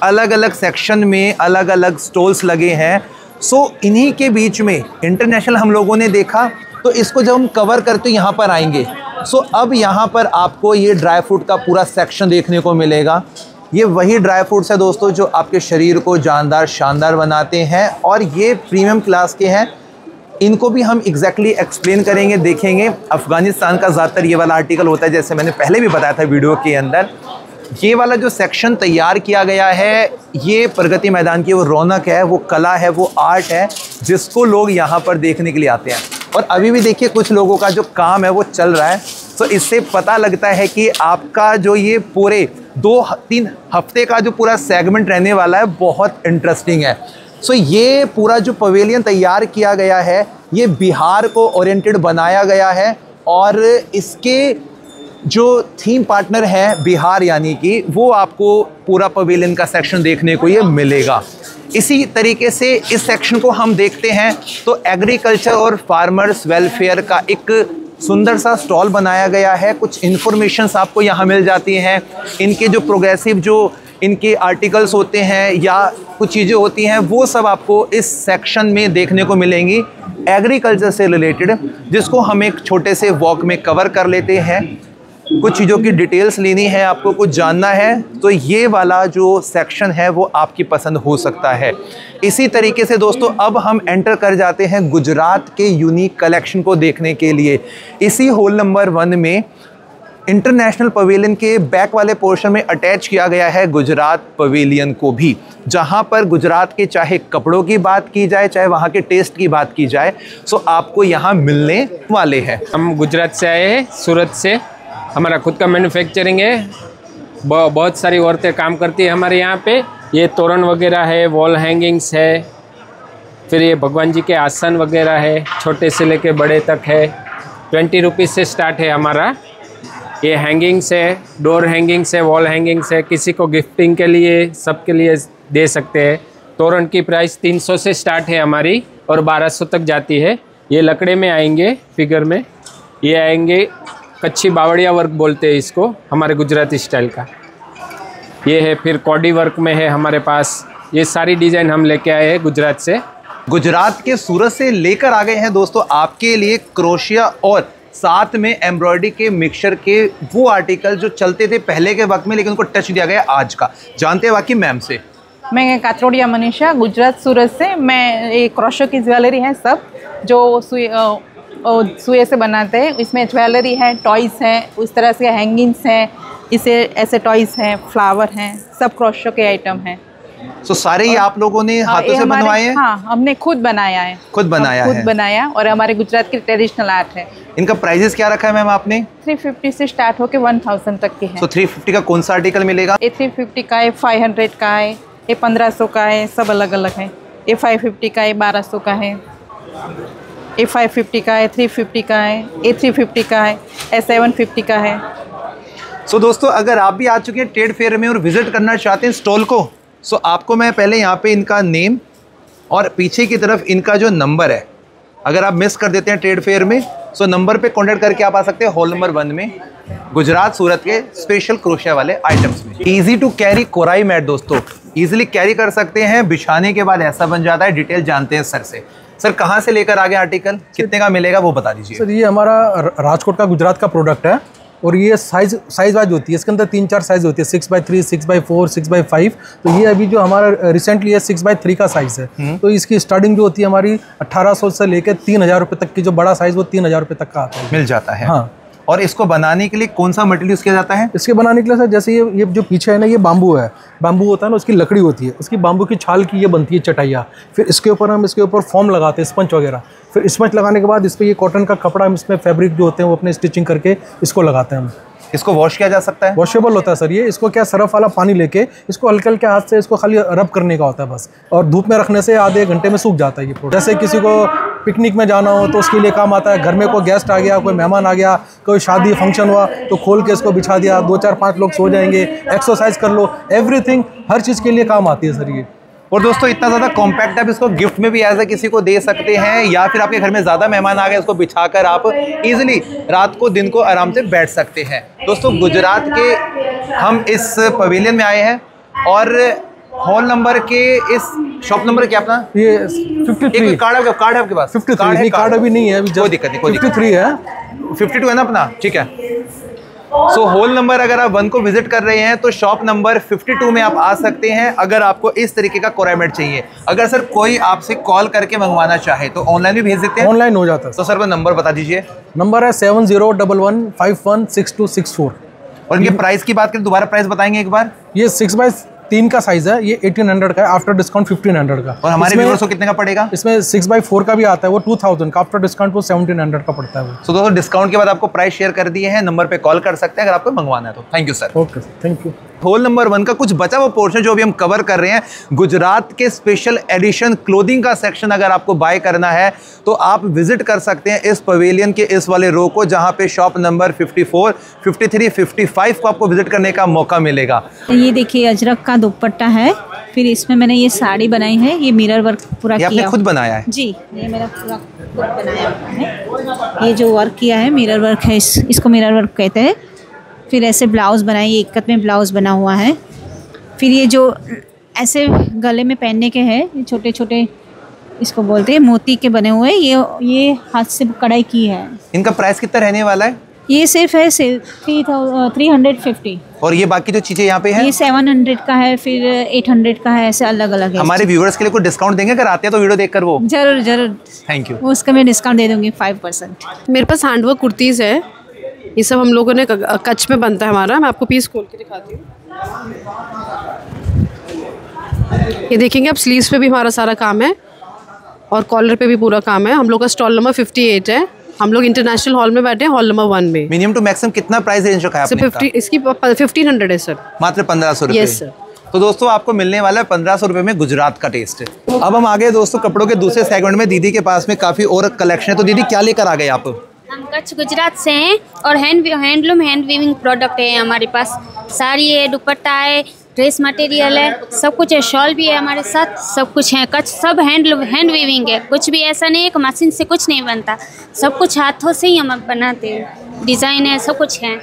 अलग अलग सेक्शन में अलग अलग स्टॉल्स लगे हैं। सो इन्हीं के बीच में इंटरनेशनल हम लोगों ने देखा, तो इसको जब हम कवर करते यहाँ पर आएंगे, सो अब यहाँ पर आपको ये ड्राई फ्रूट का पूरा सेक्शन देखने को मिलेगा। ये वही ड्राई फ्रूट्स है दोस्तों जो आपके शरीर को जानदार शानदार बनाते हैं और ये प्रीमियम क्लास के हैं। इनको भी हम एग्जैक्टली एक्सप्लेन करेंगे, देखेंगे। अफ़गानिस्तान का ज़्यादातर ये वाला आर्टिकल होता है, जैसे मैंने पहले भी बताया था वीडियो के अंदर। ये वाला जो सेक्शन तैयार किया गया है, ये प्रगति मैदान की वो रौनक है, वो कला है, वो आर्ट है, जिसको लोग यहाँ पर देखने के लिए आते हैं। और अभी भी देखिए कुछ लोगों का जो काम है वो चल रहा है। तो इससे पता लगता है कि आपका जो ये पूरे 2-3 हफ्ते का जो पूरा सेगमेंट रहने वाला है बहुत इंटरेस्टिंग है। सो ये पूरा जो पवेलियन तैयार किया गया है, ये बिहार को ओरिएंटेड बनाया गया है और इसके जो थीम पार्टनर है बिहार, यानी कि वो आपको पूरा पवेलियन का सेक्शन देखने को ये मिलेगा। इसी तरीके से इस सेक्शन को हम देखते हैं तो एग्रीकल्चर और फार्मर्स वेलफेयर का एक सुंदर सा स्टॉल बनाया गया है। कुछ इन्फॉर्मेशंस आपको यहाँ मिल जाती हैं, इनके जो प्रोग्रेसिव जो इनके आर्टिकल्स होते हैं या कुछ चीज़ें होती हैं, वो सब आपको इस सेक्शन में देखने को मिलेंगी एग्रीकल्चर से रिलेटेड, जिसको हम एक छोटे से वॉक में कवर कर लेते हैं। कुछ चीज़ों की डिटेल्स लेनी है, आपको कुछ जानना है, तो ये वाला जो सेक्शन है वो आपकी पसंद हो सकता है। इसी तरीके से दोस्तों अब हम एंटर कर जाते हैं गुजरात के यूनिक कलेक्शन को देखने के लिए। इसी होल नंबर 1 में इंटरनेशनल पवेलियन के बैक वाले पोर्शन में अटैच किया गया है गुजरात पवेलियन को भी, जहां पर गुजरात के चाहे कपड़ों की बात की जाए, चाहे वहां के टेस्ट की बात की जाए, सो आपको यहां मिलने वाले हैं। हम गुजरात से आए हैं, सूरत से। हमारा खुद का मैन्युफैक्चरिंग है, बहुत सारी औरतें काम करती है हमारे यहाँ पे। ये तोरण वगैरह है, वॉल हैंगिंग्स है, फिर ये भगवान जी के आसन वगैरह है, छोटे से लेके बड़े तक है। 20 रुपीज़ से स्टार्ट है हमारा। ये हैंगिंग्स है, डोर हैंगिंग्स है, वॉल हैंगिंग्स है, किसी को गिफ्टिंग के लिए सबके लिए दे सकते हैं। तोरण की प्राइस 300 से स्टार्ट है हमारी और 1200 तक जाती है। ये लकड़े में आएंगे, फिगर में ये आएंगे, कच्ची बावड़िया वर्क बोलते हैं इसको, हमारे गुजराती स्टाइल का ये है। फिर कॉडी वर्क में है हमारे पास। ये सारी डिज़ाइन हम लेके आए हैं गुजरात से। गुजरात के सूरत से लेकर आ गए हैं दोस्तों आपके लिए क्रोशिया और साथ में एम्ब्रॉयडरी के मिक्सचर के वो आर्टिकल जो चलते थे पहले के वक्त में, लेकिन उनको टच दिया गया आज का। जानते हैं बाकी मैम से। मैं कातरोड़िया मनीषा, गुजरात सूरत से। मैं ये क्रोशो की ज्वेलरी है, सब जो सुए से बनाते हैं। इसमें ज्वेलरी है, टॉयज़ हैं, उस तरह से हैंगिंग्स हैं, इसे ऐसे टॉयज़ हैं, फ्लावर हैं, सब क्रोशो के आइटम हैं। तो सारे ही आप लोगों ने हाथों से बनवाए हैं? हाँ, हमने खुद बनाया है। खुद बनाया और हमारे गुजरात की ट्रेडिशनल आर्ट है। इनका प्राइजेस क्या रखा है मैम आपने? 350 से स्टार्ट होके 1000 तक के हैं। तो 350 का कौन सा आर्टिकल मिलेगा? ये 350 का है, 500 का है, ये 1500 का है, सब अलग अलग है। ये 550 का है, 1200 का है, ये 550 का है, 350 का है, ये 350 का है, ये 750 का है। सो दोस्तों अगर आप भी आ चुके हैं ट्रेड फेयर में और विजिट करना चाहते हैं स्टॉल को, सो आपको मैं पहले यहाँ पे इनका नेम और पीछे की तरफ इनका जो नंबर है, अगर आप मिस कर देते हैं ट्रेड फेयर में, सो नंबर पे कांटेक्ट करके आप आ सकते हैं हॉल नंबर 1 में गुजरात सूरत के स्पेशल क्रोशिया वाले आइटम्स में। Easy to carry korai mat दोस्तों, इजीली कैरी कर सकते हैं, बिछाने के बाद ऐसा बन जाता है। डिटेल जानते हैं सर से। सर कहाँ से लेकर आगे आर्टिकल, कितने का मिलेगा वो बता दीजिए। सर ये हमारा राजकोट का गुजरात का प्रोडक्ट है और ये साइज वाइज होती है, इसके अंदर 3-4 साइज होती है, 6x3, 6x4, 6x5। तो ये अभी जो हमारा रिसेंटली है 6x3 का साइज है। तो इसकी स्टार्टिंग जो होती है हमारी 1800 से लेकर 3000 रुपये तक की, जो बड़ा साइज वो 3000 रुपये तक का आता है, मिल जाता है। हाँ। और इसको बनाने के लिए कौन सा मटेरियल यूज़ किया जाता है? इसके बनाने के लिए सर जैसे ये जो पीछे है ना, ये बाम्बू है, बाम्बू होता है ना, उसकी लकड़ी होती है, उसकी बाम्बू की छाल की ये बनती है चटाइयाँ। फिर इसके ऊपर हम इसके ऊपर फॉर्म लगाते हैं, स्पंज वगैरह। फिर स्पंज लगाने के बाद इस पर ये कॉटन का कपड़ा, हम इसमें फैब्रिक जो होते हैं वो अपने स्टिचिंग करके इसको लगाते हैं हम। इसको वॉश किया जा सकता है? वॉशेबल होता है सर ये। इसको क्या सरफ वाला पानी लेके इसको हल्के हल्के हाथ से इसको खाली रब करने का होता है बस, और धूप में रखने से आधे घंटे में सूख जाता है ये प्रोडक्ट। जैसे किसी को पिकनिक में जाना हो तो उसके लिए काम आता है। घर में कोई गेस्ट आ गया, कोई मेहमान आ गया, कोई शादी फंक्शन हुआ तो खोल के इसको बिछा दिया, 2-4-5 लोग सो जाएंगे, एक्सरसाइज कर लो, एवरीथिंग, हर चीज़ के लिए काम आती है सर ये। और दोस्तों इतना ज़्यादा कॉम्पैक्ट, आप इसको गिफ्ट में भी एज ए किसी को दे सकते हैं, या फिर आपके घर में ज़्यादा मेहमान आ गए, उसको बिछाकर आप इजीली रात को दिन को आराम से बैठ सकते हैं। दोस्तों गुजरात के हम इस पवेलियन में आए हैं और हॉल नंबर के इस शॉप नंबर क्या अपना? ये 53। कार्ड है आपके पास? 53 कार्ड अभी नहीं है, कोई दिक्कत नहीं, 53 है, 52 है ना अपना, ठीक है। सो होल नंबर अगर आप 1 को विजिट कर रहे हैं तो शॉप नंबर 52 में आप आ सकते हैं अगर आपको इस तरीके का कोरामेट चाहिए। अगर सर कोई आपसे कॉल करके मंगवाना चाहे तो ऑनलाइन भी भेज देते हैं? ऑनलाइन हो जाता है। तो सर वो नंबर बता दीजिए। नंबर है 7011516264। और इनके प्राइस की बात करें, दोबारा प्राइस बताएंगे एक बार? ये 6x3 का साइज है, ये 1800 का है, आफ्टर डिस्काउंट 1500 का। और हमारे व्यूअर्स को कितने का पड़ेगा? इसमें 6x4 का भी आता है, वो 2000 का, आफ्टर डिस्काउंट वो 1700 का पड़ता है। तो दोस्तों डिस्काउंट के बाद आपको प्राइस शेयर कर दिए हैं, नंबर पे कॉल कर सकते हैं अगर आपको मंगवाना है तो। Thank you sir. Okay, thank you. Hole number 1 का कुछ बचा हुआ पोर्शन जो अभी हम कवर कर रहे हैं, गुजरात के स्पेशल एडिशन क्लोथिंग का सेक्शन अगर आपको बाय करना है तो आप विजिट कर सकते हैं इस पवेलियन के इस वाले रो को, जहां पे शॉप नंबर 54, 53, 55 को आपको विजिट करने का मौका मिलेगा। ये देखिए अजरक का दुपट्टा है, फिर इसमें मैंने ये साड़ी बनाई है, ये मिरर वर्क पूरा किया। आपने खुद बनाया है? जी, ये मेरा पूरा खुद बनाया है। ये जो वर्क किया है मिरर वर्क है, इसको मिरर वर्क कहते हैं। फिर ऐसे ब्लाउज़ बनाए, ये इक्कत में ब्लाउज़ बना हुआ है। फिर ये जो ऐसे गले में पहनने के हैं, ये छोटे छोटे इसको बोलते हैं, मोती के बने हुए, ये हाथ से कढ़ाई की है। इनका प्राइस कितना रहने वाला है? ये सिर्फ है 350। और ये बाकी जो चीज़ें यहाँ पे हैं? ये 700 का है, फिर 800 का है, ऐसे अलग अलग है। हमारे व्यूअर्स के लिए कोई डिस्काउंट देंगे अगर आते हैं तो वीडियो देखकर? वो जरूर जरूर, थैंक यू। उसका मैं डिस्काउंट दे दूँगी 5%। मेरे पास हैंडवर्क कुर्तीज़ है, ये सब हम लोगों ने कच्छ में बनता है हमारा। मैं आपको पीस खोल के दिखाती हूँ। ये देखेंगे आप, स्लीव्स पे भी हमारा सारा काम है और कॉलर पे भी पूरा काम है। हम लोग का स्टॉल नंबर 58 है। हम लोग इंटरनेशनल हॉल में बैठे हैं, हॉल नंबर 1 में। मिनिमम टू मैक्सिमम कितना प्राइस रेंज रखा है आपने? 50, इसकी 1500 है सर। मात्र 1500 रुपये? Yes sir. तो दोस्तों आपको मिलने वाला है 1500 रुपये में गुजरात का टेस्ट। अब हम आगे दोस्तों कपड़ों के दूसरे सेगमेंट में, दीदी के पास में काफ़ी और कलेक्शन है। तो दीदी क्या लेकर आ गए आप? हम कच्छ गुजरात से हैं और हैंडलूम हैंड वीविंग प्रोडक्ट है हमारे पास। साड़ी है, दुपट्टा है, ड्रेस मटेरियल है, सब कुछ है, शॉल भी है हमारे साथ, सब कुछ है। कच्छ सब हैंड वीविंग है, कुछ भी ऐसा नहीं है कि मशीन से कुछ नहीं बनता, सब कुछ हाथों से ही हम बनाते हैं। डिज़ाइन है, सब कुछ है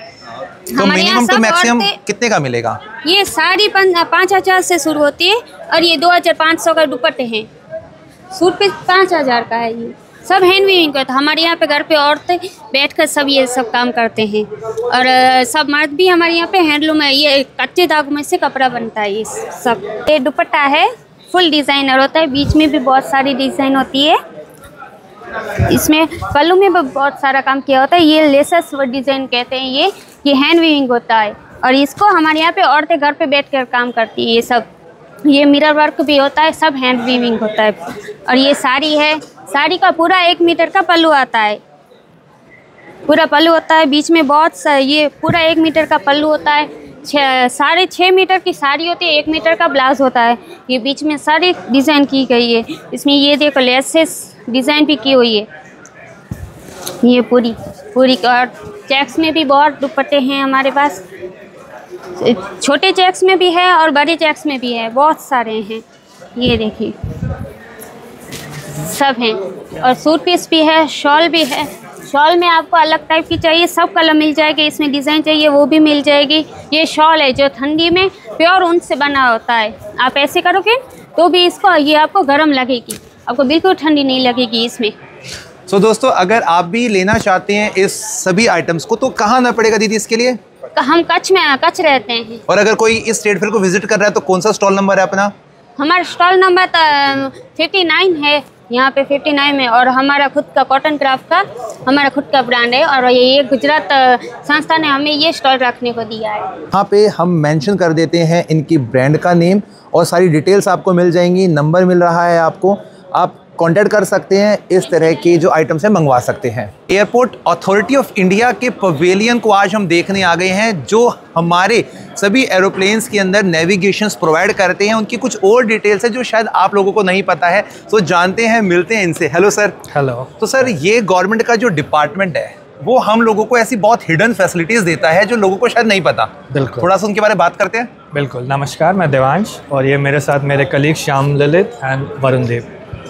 तो मिनिमम टू मैक्सिमम कितने का मिलेगा? ये साड़ी 5000 से शुरू होती है और ये 2500 का दुपट्टे हैं। सूट पे 5000 का है। ये सब हैंड वीविंग का। तो हमारे यहाँ पे घर पे औरतें बैठकर सब ये सब काम करते हैं और सब मर्द भी हमारे यहाँ पे हैंडलूम है। ये कच्चे धागों में से कपड़ा बनता है ये सब। ये दुपट्टा है, फुल डिज़ाइनर होता है, बीच में भी बहुत सारी डिज़ाइन होती है। इसमें पल्लू में भी बहुत सारा काम किया होता है। ये लेसेस डिज़ाइन कहते हैं, ये हैंड वीविंग होता है और इसको हमारे यहाँ पे औरतें घर पे बैठकर काम करती है। ये सब, ये मिरर वर्क भी होता है, सब हैंड वीविंग होता है। और ये साड़ी है, साड़ी का पूरा 1 मीटर का पल्लू आता है, पूरा पल्लू होता है। बीच में बहुत ये पूरा 1 मीटर का पल्लू होता है। 6.5 मीटर की साड़ी होती है, 1 मीटर का ब्लाउज होता है। ये बीच में सारी डिज़ाइन की गई है। इसमें ये देखो लेसेस डिज़ाइन भी की हुई है। ये पूरी और चेक्स में भी बहुत दुपट्टे हैं हमारे पास। छोटे चेक्स में भी है और बड़े चेक्स में भी है, बहुत सारे हैं। ये देखिए सब हैं। और सूट पीस भी है, शॉल भी है। शॉल में आपको अलग टाइप की चाहिए, सब कलर मिल जाएगी। इसमें डिज़ाइन चाहिए वो भी मिल जाएगी। ये शॉल है जो ठंडी में प्योर ऊन से बना होता है। आप ऐसे करोगे तो भी इसको ये आपको गर्म लगेगी, आपको बिल्कुल ठंडी नहीं लगेगी इसमें। सो दोस्तों, अगर आप भी लेना चाहते हैं इस सभी आइटम्स को तो कहाँ आना पड़ेगा दीदी इसके लिए? हम कच्छ रहते हैं। और अगर कोई इस ट्रेड फेयर को विजिट कर रहा है तो कौन सा स्टॉल नंबर है अपना? हमारा स्टॉल नंबर 59 है यहाँ पे 59 में, और हमारा खुद का कॉटन क्राफ्ट का हमारा खुद का ब्रांड है, और ये गुजरात संस्था ने हमें ये स्टॉल रखने को दिया है। यहाँ पे हम मेंशन कर देते हैं इनकी ब्रांड का नेम और सारी डिटेल्स आपको मिल जाएंगी। नंबर मिल रहा है आपको, आप कांटेक्ट कर सकते हैं, इस तरह की जो आइटम्स है मंगवा सकते हैं। एयरपोर्ट अथॉरिटी ऑफ इंडिया के पवेलियन को आज हम देखने आ गए हैं, जो हमारे सभी एरोप्लेन्स के अंदर नेविगेशंस प्रोवाइड करते हैं। उनकी कुछ और डिटेल्स है जो शायद आप लोगों को नहीं पता है, तो जानते हैं, मिलते हैं इनसे। Hello sir. हेलो। तो सर, ये गवर्नमेंट का जो डिपार्टमेंट है वो हम लोगों को ऐसी बहुत हिडन फैसिलिटीज़ देता है जो लोगों को शायद नहीं पता। बिल्कुल। थोड़ा सा उनके बारे में बात करते हैं। बिल्कुल। नमस्कार, मैं देवांश और ये मेरे साथ मेरे कलीग श्याम ललित एंड वरुण देव।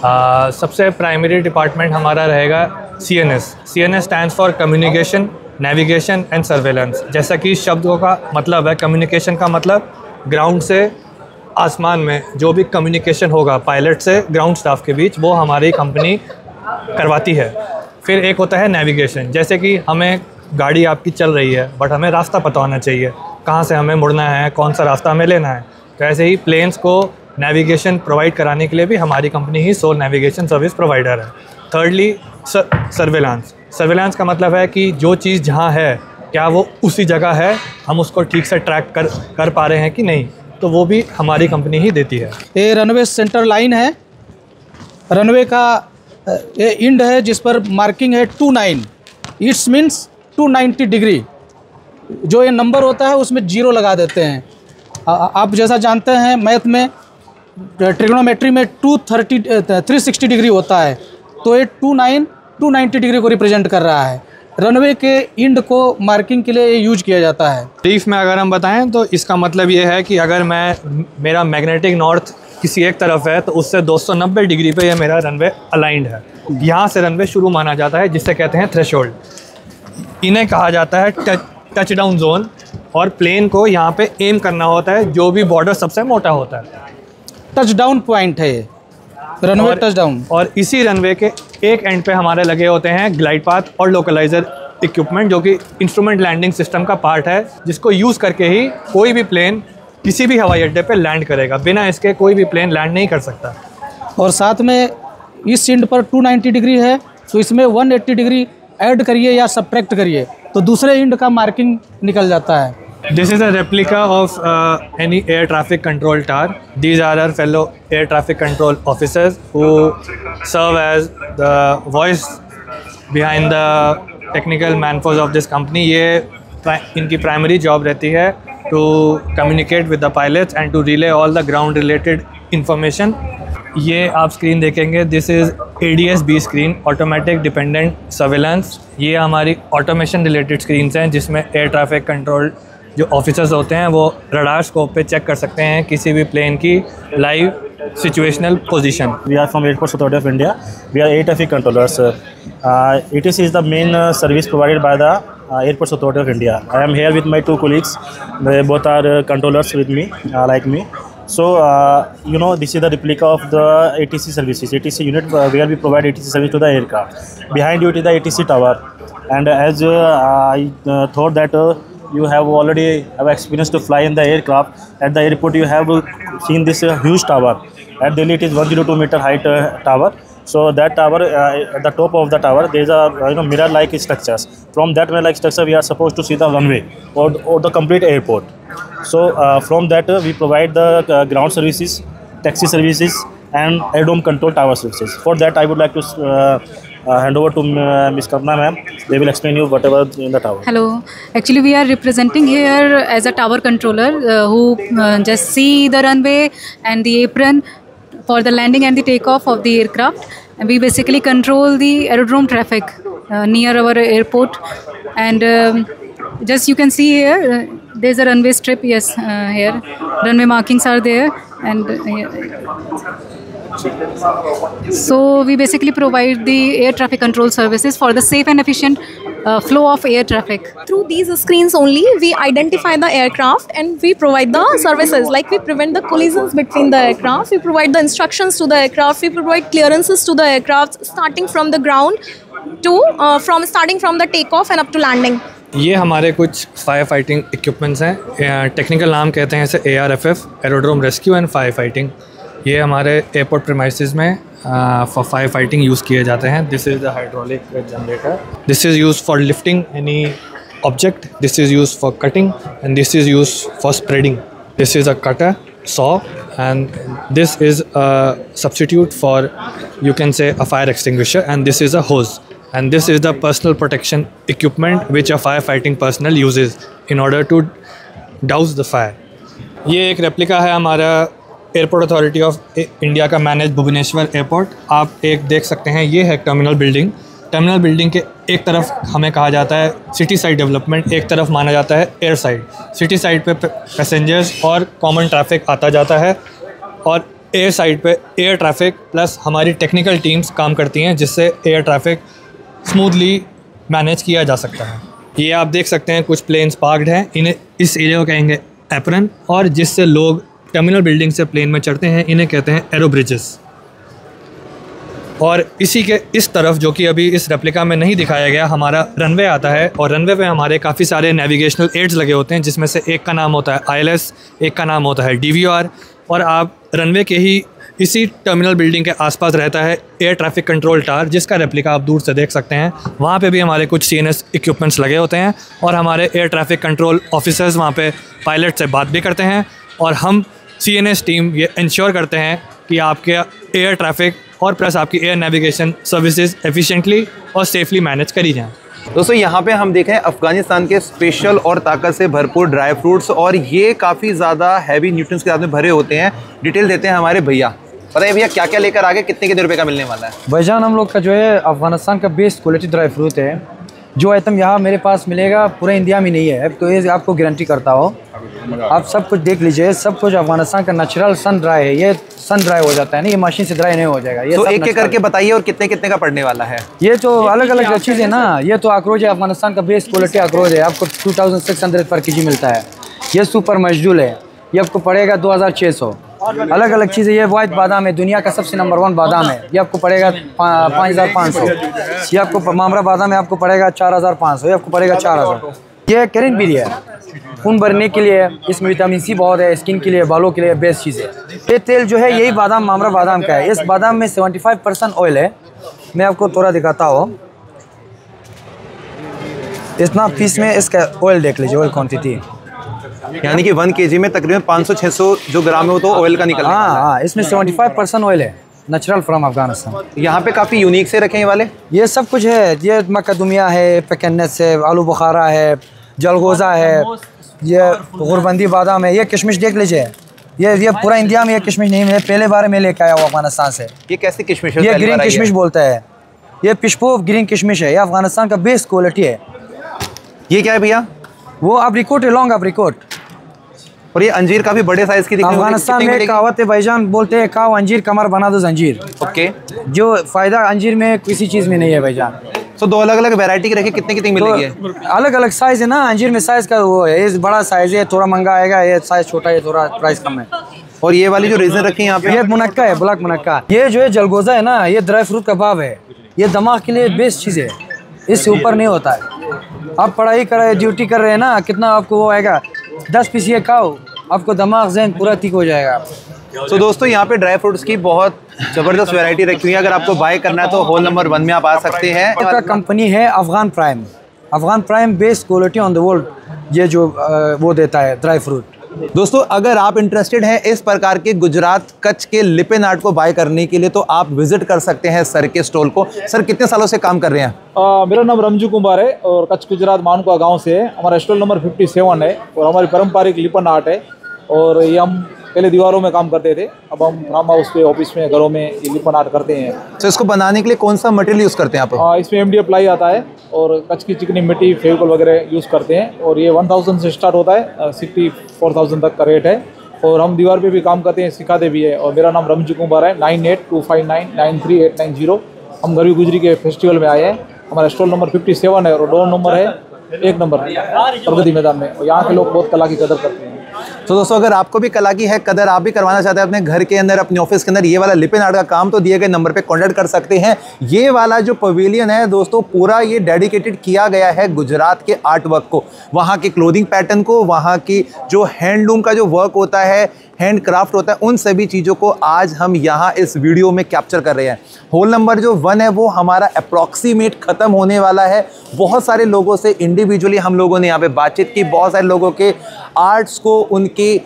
सबसे प्राइमरी डिपार्टमेंट हमारा रहेगा CNS। CNS stands for communication, navigation and surveillance. जैसा कि शब्दों का मतलब है, कम्युनिकेशन का मतलब ग्राउंड से आसमान में जो भी कम्युनिकेशन होगा पायलट से ग्राउंड स्टाफ के बीच, वो हमारी कंपनी करवाती है। फिर एक होता है नेविगेशन, जैसे कि हमें गाड़ी आपकी चल रही है बट हमें रास्ता पता होना चाहिए, कहाँ से हमें मुड़ना है, कौन सा रास्ता हमें लेना है। तो ऐसे ही प्लेन्स को नेविगेशन प्रोवाइड कराने के लिए भी हमारी कंपनी ही सोल नेविगेशन सर्विस प्रोवाइडर है। Thirdly surveillance. सर्वेलांस का मतलब है कि जो चीज़ जहाँ है क्या वो उसी जगह है, हम उसको ठीक से ट्रैक कर पा रहे हैं कि नहीं, तो वो भी हमारी कंपनी ही देती है। ये रनवे सेंटर लाइन है, रनवे का ये इंड है जिस पर मार्किंग है 29। It's means 290 degree. जो ये नंबर होता है उसमें 0 लगा देते हैं। आप जैसा जानते हैं मैथ में, ट्रिग्नोमेट्री में 360 डिग्री होता है, तो ये 290 डिग्री को रिप्रेजेंट कर रहा है। रनवे के इंड को मार्किंग के लिए यूज किया जाता है। ब्रीफ में अगर हम बताएं तो इसका मतलब ये है कि अगर मेरा मैग्नेटिक नॉर्थ किसी एक तरफ है तो उससे 290 डिग्री पे ये मेरा रनवे अलाइंड है। यहाँ से रनवे शुरू माना जाता है, जिससे कहते हैं थ्रेशोल्ड। इन्हें कहा जाता है टच डाउन जोन, और प्लेन को यहाँ पे एम करना होता है जो भी बॉर्डर सबसे मोटा होता है। टच डाउन पॉइंट है ये, रनवे टच डाउन। और इसी रनवे के एक एंड पे हमारे लगे होते हैं ग्लाइड पाथ और लोकलाइजर इक्विपमेंट, जो कि इंस्ट्रूमेंट लैंडिंग सिस्टम का पार्ट है, जिसको यूज़ करके ही कोई भी प्लेन किसी भी हवाई अड्डे पे लैंड करेगा। बिना इसके कोई भी प्लेन लैंड नहीं कर सकता। और साथ में इस इंड पर 290 डिग्री है, तो इसमें 180 डिग्री ऐड करिए या सब्ट्रैक्ट करिए तो दूसरे इंड का मार्किंग निकल जाता है। This is a replica of any air traffic control tower. These are our fellow air traffic control officers who serve as the voice behind the technical manforce of this company. ये इनकी primary job रहती है to communicate with the pilots and to relay all the ground related information. ये आप screen देखेंगे, this is ADS-B screen, automatic dependent surveillance. ये हमारी automation related screens हैं, जिसमें एयर ट्रैफिक कंट्रोल जो ऑफिसर्स होते हैं वो रडार स्कोप पे चेक कर सकते हैं किसी भी प्लेन की live situational position. We are from Airports Authority of India. We are air traffic controllers. ATC is the main service provided by the Airports Authority of India. I am here with my two colleagues. They both are controllers with me, like me. So, you know, this is the replica of the ATC services. ATC unit where we provide ATC service to the aircraft. Behind you it is the ATC tower. And as I thought that you have already have experience to fly in the aircraft. At the airport you have seen this huge tower. At Delhi it is 102 meter height tower. So that tower, at the top of the tower there is a mirror-like structures. From that mirror-like structure we are supposed to see the runway or the complete airport. So from that we provide the ground services, taxi services and air-dome control tower services. For that I would like to hand over to Ms. Karna ma'am. They will explain you whatever in the tower. Hello. Actually we are representing here as a tower controller who just see the runway and the apron for the landing and the takeoff of the aircraft. And we basically control the aerodrome traffic near our airport. And just you can see here, there's a runway strip, yes, here. Runway markings are there. And so we basically provide the air traffic control services for the safe and efficient flow of air traffic. Through these screens only, we identify the aircraft and we provide the services, like we prevent the collisions between the aircraft, we provide the instructions to the aircraft, we provide clearances to the aircraft starting from the ground to starting from the takeoff and up to landing. ये हमारे कुछ fire fighting equipments हैं, technical नाम कहते हैं इसे ARFF, aerodrome rescue and fire fighting. ये हमारे एयरपोर्ट प्रीमाइसेस में फॉर फायर फाइटिंग यूज़ किए जाते हैं। This is the hydraulic generator, this is use for lifting any object, this is use for cutting and this is use for spreading. This is a cutter saw and this is a substitute for, you can say, a fire extinguisher, and this is a hose, and this is the personal protection equipment which a firefighting personnel uses in order to douse the fire. ये एक replica है हमारा airport authority of India का manage Bhubaneswar airport. आप एक देख सकते हैं, ये है टर्मिनल बिल्डिंग। टर्मिनल बिल्डिंग के एक तरफ हमें कहा जाता है सिटी साइड डेवलपमेंट, एक तरफ माना जाता है एयर साइड। सिटी साइड पे पैसेंजर्स और कॉमन ट्रैफिक आता जाता है और एयर साइड पे एयर ट्रैफिक प्लस हमारी टेक्निकल टीम्स काम करती हैं जिससे एयर ट्रैफिक स्मूथली मैनेज किया जा सकता है। ये आप देख सकते हैं कुछ प्लेन्स पार्क्ड हैं, इन्हें इस एरिया को कहेंगे एप्रन, और जिससे लोग टर्मिनल बिल्डिंग से प्लेन में चढ़ते हैं इन्हें कहते हैं एरो ब्रिजेस। और इसी के इस तरफ, जो कि अभी इस रेप्लिका में नहीं दिखाया गया, हमारा रनवे आता है और रनवे पे हमारे काफ़ी सारे नेविगेशनल एड्स लगे होते हैं, जिसमें से एक का नाम होता है ILS, एक का नाम होता है DVR, और आप रनवे के ही इसी टर्मिनल बिल्डिंग के आसपास रहता है एयर ट्रैफिक कंट्रोल टावर, जिसका रेप्लिका आप दूर से देख सकते हैं। वहाँ पे भी हमारे कुछ CNS इक्विपमेंट्स लगे होते हैं और हमारे एयर ट्रैफिक कंट्रोल ऑफिसर्स वहाँ पे पायलट से बात भी करते हैं और हम CNS टीम ये इंश्योर करते हैं कि आपके एयर ट्रैफिक और प्लस आपकी एयर नेविगेशन सर्विसेज एफिशिएंटली और सेफली मैनेज करी जाएँ। दोस्तों यहाँ पे हम देखें अफगानिस्तान के स्पेशल और ताकत से भरपूर ड्राई फ्रूट्स, और ये काफ़ी ज़्यादा हैवी न्यूट्रिएंट्स के साथ में भरे होते हैं। डिटेल देते हैं हमारे भैया। बताइए भैया क्या क्या लेकर आगे, कितने रुपए का मिलने वाला है? भाईजान हम लोग का जो है अफगानिस्तान का बेस्ट क्वालिटी ड्राई फ्रूट है। जो आइटम यहाँ मेरे पास मिलेगा पूरे इंडिया में नहीं है, तो ये आपको गारंटी करता हो। आप सब कुछ देख लीजिए, सब कुछ अफगानिस्तान का नेचुरल सन ड्राई है। ये सन ड्राई हो जाता है ना, ये मशीन से ड्राई नहीं हो जाएगा। ये तो एक एक करके बताइए और कितने कितने का पड़ने वाला है? ये तो अलग अलग चीज़ है ना। ये तो अखरोज है, अफगानिस्तान का बेस्ट क्वालिटी अखरोज है, आपको 2600 पर kg मिलता है। ये सुपर मजदूल है, ये आपको पड़ेगा 2600। अलग अलग चीज़ें, ये वाइट बादाम है, दुनिया का सबसे नंबर 1 बादाम है, ये आपको पड़ेगा 5500। ये आपको मामरा बादाम है, आपको पड़ेगा 4500। ये आपको पड़ेगा 4000। ये कैरेट भी है, खून भरने के लिए, इसमें विटामिन C बहुत है, स्किन के लिए, बालों के लिए बेस्ट चीज़ है। ये तेल जो है यही बादाम मामरा बादाम का है। इस बादाम में 75% ऑयल है। मैं आपको थोड़ा दिखाता हूँ, इतना पीस में इसका ऑयल देख लीजिए, ऑयल क्वान्टिटी, यानी कि 1 kg में तकरीबन 500-600 जो ग्राम है वो तो ऑयल का निकल। हाँ, इसमें 75% ऑयल है, नेचुरल फ्रॉम अफगानिस्तान। यहाँ पे काफ़ी यूनिक से रखे हैं वाले, ये सब कुछ है। ये मकदुमिया है, पेकन्नस है, आलू बुखारा है, जलगोज़ा है, ये गुरबंदी बादाम है। ये किशमिश देख लीजिए, ये पूरा इंडिया में ये किशमिश नहीं मिले, पहले बार में लेकर आया हुआ अफगानिस्तान से। ये कैसी किशमिश है? ये ग्रीन किशमिश बोलता है, ये पिशपोव ग्रीन किशमिश है, ये अफगानिस्तान का बेस्ट क्वालिटी है। ये क्या है भैया? वो अब्रिकोट है, लॉन्ग अब्रिकोट। और ये अंजीर काफी बड़े साइज की दिखती है। अफगानिस्तान में कहावत है भाईजान, बोलते हैं खाओ अंजीर कमर बना दो जंजीर। ओके, जो फायदा अंजीर में किसी चीज में नहीं है भाईजान। तो 2 अलग अलग वैरायटी के रखे, कितने कितने मिलेगी? तो अलग अलग साइज है ना, अंजीर में साइज का वो है, ये बड़ा साइज है, थोड़ा महंगा आएगा, ये साइज छोटा है, थोड़ा प्राइस कम है। और ये वाली जो रेजन रखी है यहाँ पे, ये मुनक्का है, ब्लैक मुनक्का। ये जो है जलगोजा है ना, ये ड्राई फ्रूट कबाब है, ये दिमाग के लिए बेस्ट चीज़ है, इससे ऊपर नहीं होता है। आप पढ़ाई कर रहे, ड्यूटी कर रहे हैं ना, कितना आपको वो आएगा, 10 पीस ये खाओ, आपको दिमाग जहन पूरा ठीक हो जाएगा। तो दोस्तों यहाँ पे ड्राई फ्रूट्स की बहुत ज़बरदस्त वैरायटी रखी हुई है। अगर आपको बाय करना है तो हॉल नंबर 1 में आप आ सकते हैं। आपका कंपनी है Afghan prime best quality on the world. ये जो वो देता है ड्राई फ्रूट। दोस्तों अगर आप इंटरेस्टेड हैं इस प्रकार के गुजरात कच्छ के लिपिन आर्ट को बाय करने के लिए तो आप विजिट कर सकते हैं सर के स्टॉल को। सर कितने सालों से काम कर रहे हैं? मेरा नाम रमजू कुमार है और कच्छ गुजरात मानकुआ गांव से है। हमारा स्टॉल नंबर 57 है और हमारी पारंपरिक लिपन आर्ट है। और ये हम पहले दीवारों में काम करते थे, अब हम फार्म हाउस पे, ऑफिस में, घरों में ये लिपन आर्ट करते हैं। तो इसको बनाने के लिए कौन सा मटेरियल यूज़ करते हैं आप? इसमें MDF प्लाई आता है और कच्छ की चिकनी मिट्टी, फेविकोल वगैरह यूज़ करते हैं। और ये 1000 से स्टार्ट होता है, 64,000 तक का रेट है। और हम दीवार पे भी काम करते हैं, सिखाते भी है। और मेरा नाम रमजू कुमार है, 9825993890। हम गरवी गुजरी के फेस्टिवल में आए हैं। हमारा स्टॉल नंबर 57 है और डोर नंबर है 1 नंबर प्रगति मैदान में। और यहाँ के लोग बहुत कला की कदर करते हैं। तो दोस्तों अगर आपको भी कला की है कदर, आप भी करवाना चाहते हैं अपने घर के अंदर, अपने ऑफिस के अंदर ये वाला लिपिन आर्ट का काम, तो दिए गए नंबर पे कांटेक्ट कर सकते हैं। ये वाला जो पवेलियन है दोस्तों पूरा ये डेडिकेटेड किया गया है गुजरात के आर्ट वर्क को, वहाँ के क्लोथिंग पैटर्न को, वहाँ की जो हैंडलूम का जो वर्क होता है, हैंड क्राफ्ट होता है, उन सभी चीज़ों को आज हम यहाँ इस वीडियो में कैप्चर कर रहे हैं। होल नंबर जो 1 है वो हमारा अप्रॉक्सीमेट ख़त्म होने वाला है। बहुत सारे लोगों से इंडिविजुअली हम लोगों ने यहाँ पे बातचीत की, बहुत सारे लोगों के आर्ट्स को, उनकी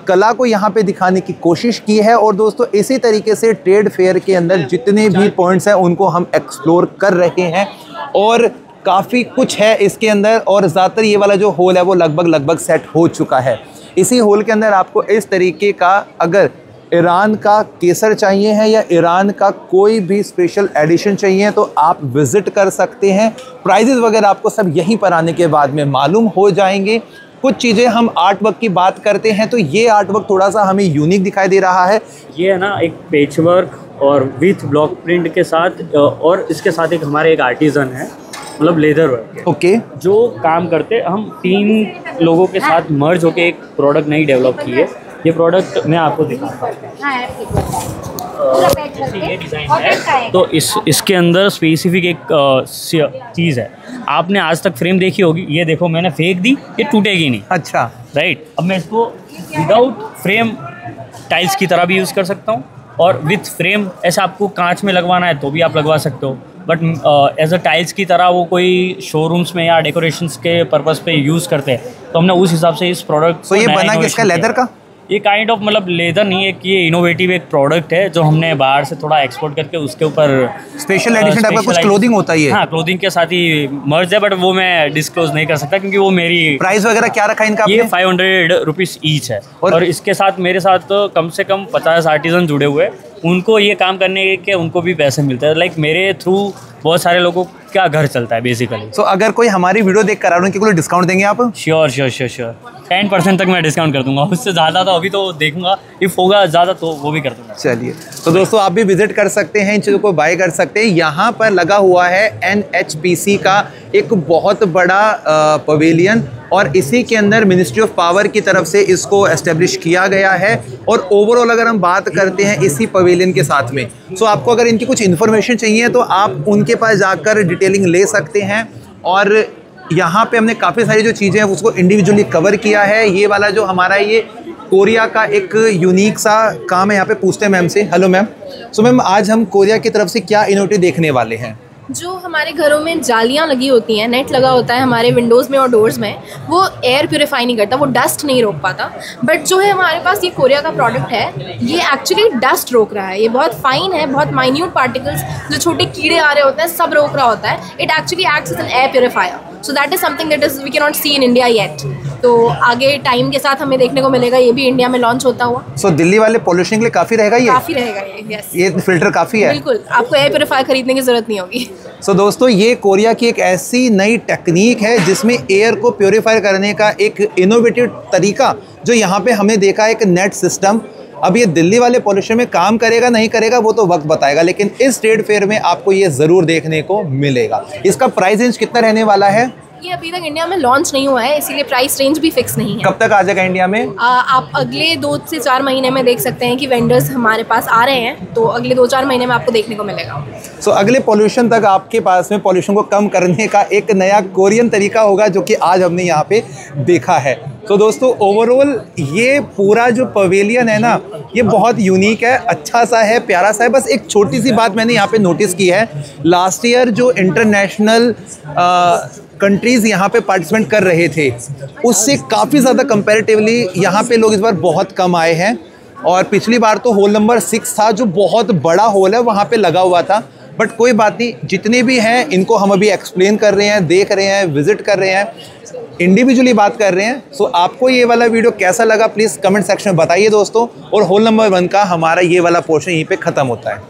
कला को यहाँ पे दिखाने की कोशिश की है। और दोस्तों इसी तरीके से ट्रेड फेयर के अंदर जितने भी पॉइंट्स हैं उनको हम एक्सप्लोर कर रहे हैं और काफ़ी कुछ है इसके अंदर। और ज़्यादातर ये वाला जो होल है वो लगभग सेट हो चुका है। इसी होल के अंदर आपको इस तरीके का अगर ईरान का केसर चाहिए है या ईरान का कोई भी स्पेशल एडिशन चाहिए तो आप विज़िट कर सकते हैं। प्राइजेस वगैरह आपको सब यहीं पर आने के बाद में मालूम हो जाएंगे। कुछ चीज़ें हम आर्ट वर्क की बात करते हैं तो ये आर्ट वर्क थोड़ा सा हमें यूनिक दिखाई दे रहा है। ये है ना एक पेच वर्क और विथ ब्लॉक प्रिंट के साथ, और इसके साथ एक हमारे एक आर्टिज़न है, मतलब लेदर वर्क ओके, जो काम करते हम 3 लोगों के साथ मर्ज होकर एक प्रोडक्ट नई डेवलप की है। ये प्रोडक्ट मैं आपको दिखाता हूँ। ये डिज़ाइन है तो इसके अंदर स्पेसिफिक एक चीज़ है। आपने आज तक फ्रेम देखी होगी, ये देखो मैंने फेंक दी, ये टूटेगी नहीं। अच्छा, राइट। अब मैं इसको विदाउट फ्रेम टाइल्स की तरह भी यूज़ कर सकता हूँ और विथ फ्रेम ऐसा आपको कांच में लगवाना है तो भी आप लगवा सकते हो, बट एज अ टाइल्स की तरह वो कोई शोरूम्स में या डेकोरेशंस के पर्पस पे यूज़ करते हैं तो हमने उस हिसाब से इस प्रोडक्ट तो ये बना किसका, लेदर का? ये काइंड ऑफ मतलब लेदर नहीं है कि ये इनोवेटिव एक प्रोडक्ट है जो हमने बाहर से थोड़ा एक्सपोर्ट करके उसके ऊपर स्पेशल एडिशन टाइप का कुछ क्लोथिंग होता है। हाँ, क्लोथिंग के साथ ही मर्ज है, बट वो मैं डिस्क्लोज नहीं कर सकता क्योंकि वो मेरी प्राइस वगैरह क्या रखा है इनका? ये 500 रुपीज़ ईच है और इसके साथ मेरे साथ तो कम से कम 50 आर्टिजन जुड़े हुए हैं। उनको ये काम करने के उनको भी पैसे मिलते हैं। लाइक मेरे थ्रू बहुत सारे लोगों का घर चलता है बेसिकली। तो अगर कोई हमारी वीडियो देख कर आ रहे हैं, कोई डिस्काउंट देंगे आप? श्योर 10% तक मैं डिस्काउंट कर दूंगा। उससे ज़्यादा तो अभी तो देखूंगा, इफ़ होगा ज़्यादा तो वो भी कर दूंगा। चलिए, तो दोस्तों आप भी विजिट कर सकते हैं, इन चीज़ों को बाय कर सकते हैं। यहाँ पर लगा हुआ है NHPC का एक बहुत बड़ा पवेलियन और इसी के अंदर मिनिस्ट्री ऑफ पावर की तरफ से इसको एस्टेब्लिश किया गया है। और ओवरऑल अगर हम बात करते हैं इसी पवेलियन के साथ में, तो आपको अगर इनकी कुछ इन्फॉर्मेशन चाहिए तो आप उनके पास जाकर डिटेलिंग ले सकते हैं। और यहाँ पे हमने काफ़ी सारी जो चीज़ें हैं उसको इंडिविजुअली कवर किया है। ये वाला जो हमारा ये कोरिया का एक यूनिक सा काम है, यहाँ पे पूछते हैं मैम से। हेलो मैम, सो मैम आज हम कोरिया की तरफ से क्या इनोवेटिव देखने वाले हैं? जो हमारे घरों में जालियाँ लगी होती हैं, नेट लगा होता है हमारे विंडोज़ में और डोर्स में, वो एयर प्योरीफाई नहीं करता, वो डस्ट नहीं रोक पाता। बट जो है हमारे पास ये कोरिया का प्रोडक्ट है, ये एक्चुअली डस्ट रोक रहा है। ये बहुत फाइन है, बहुत माइन्यूट पार्टिकल्स जो छोटे कीड़े आ रहे होते हैं सब रोक रहा होता है। It actually acts as an air purifier. So that is something that is we can not see in India yet. तो आगे टाइम के साथ हमें देखने को मिलेगा ये भी इंडिया में लॉन्च होता हुआ। सो दिल्ली वाले पॉल्यूशन के लिए काफ़ी रहेगा ये? काफ़ी रहेगा ये, यस। ये फिल्टर काफ़ी है, बिल्कुल। आपको एयर प्योरीफायर खरीदने की ज़रूरत नहीं होगी। सो दोस्तों ये कोरिया की एक ऐसी नई टेक्निक है जिसमें एयर को प्योरीफाई करने का एक इनोवेटिव तरीका जो यहाँ पे हमने देखा है, एक नेट सिस्टम। अब ये दिल्ली वाले पॉल्यूशन में काम करेगा नहीं करेगा वो तो वक्त बताएगा, लेकिन इस ट्रेड फेयर में आपको ये ज़रूर देखने को मिलेगा। इसका प्राइस रेंज कितना रहने वाला है? ये अभी तक इंडिया में लॉन्च नहीं हुआ है, इसीलिए प्राइस रेंज भी फिक्स नहीं है। कब तक आ जाएगा इंडिया में? आप अगले 2 से 4 महीने में देख सकते हैं कि वेंडर्स हमारे पास आ रहे हैं, तो अगले 2-4 महीने में आपको देखने को मिलेगा। सो अगले पॉल्यूशन तक आपके पास में पॉल्यूशन को कम करने का एक नया कोरियन तरीका होगा जो कि आज हमने यहाँ पे देखा है। तो दोस्तों ओवरऑल ये पूरा जो पवेलियन है ना, ये बहुत यूनिक है, अच्छा सा है, प्यारा सा है। बस एक छोटी सी बात मैंने यहाँ पे नोटिस की है, लास्ट ईयर जो इंटरनेशनल कंट्रीज़ यहाँ पे पार्टिसिपेट कर रहे थे उससे काफ़ी ज़्यादा कंपैरेटिवली यहाँ पे लोग इस बार बहुत कम आए हैं। और पिछली बार तो होल नंबर 6 था जो बहुत बड़ा होल है, वहाँ पे लगा हुआ था। बट कोई बात नहीं, जितने भी हैं इनको हम अभी एक्सप्लेन कर रहे हैं, देख रहे हैं, विजिट कर रहे हैं, इंडिविजुअली बात कर रहे हैं। सो आपको ये वाला वीडियो कैसा लगा प्लीज़ कमेंट सेक्शन में बताइए दोस्तों। और होल नंबर 1 का हमारा ये वाला पोर्शन यहीं पे ख़त्म होता है।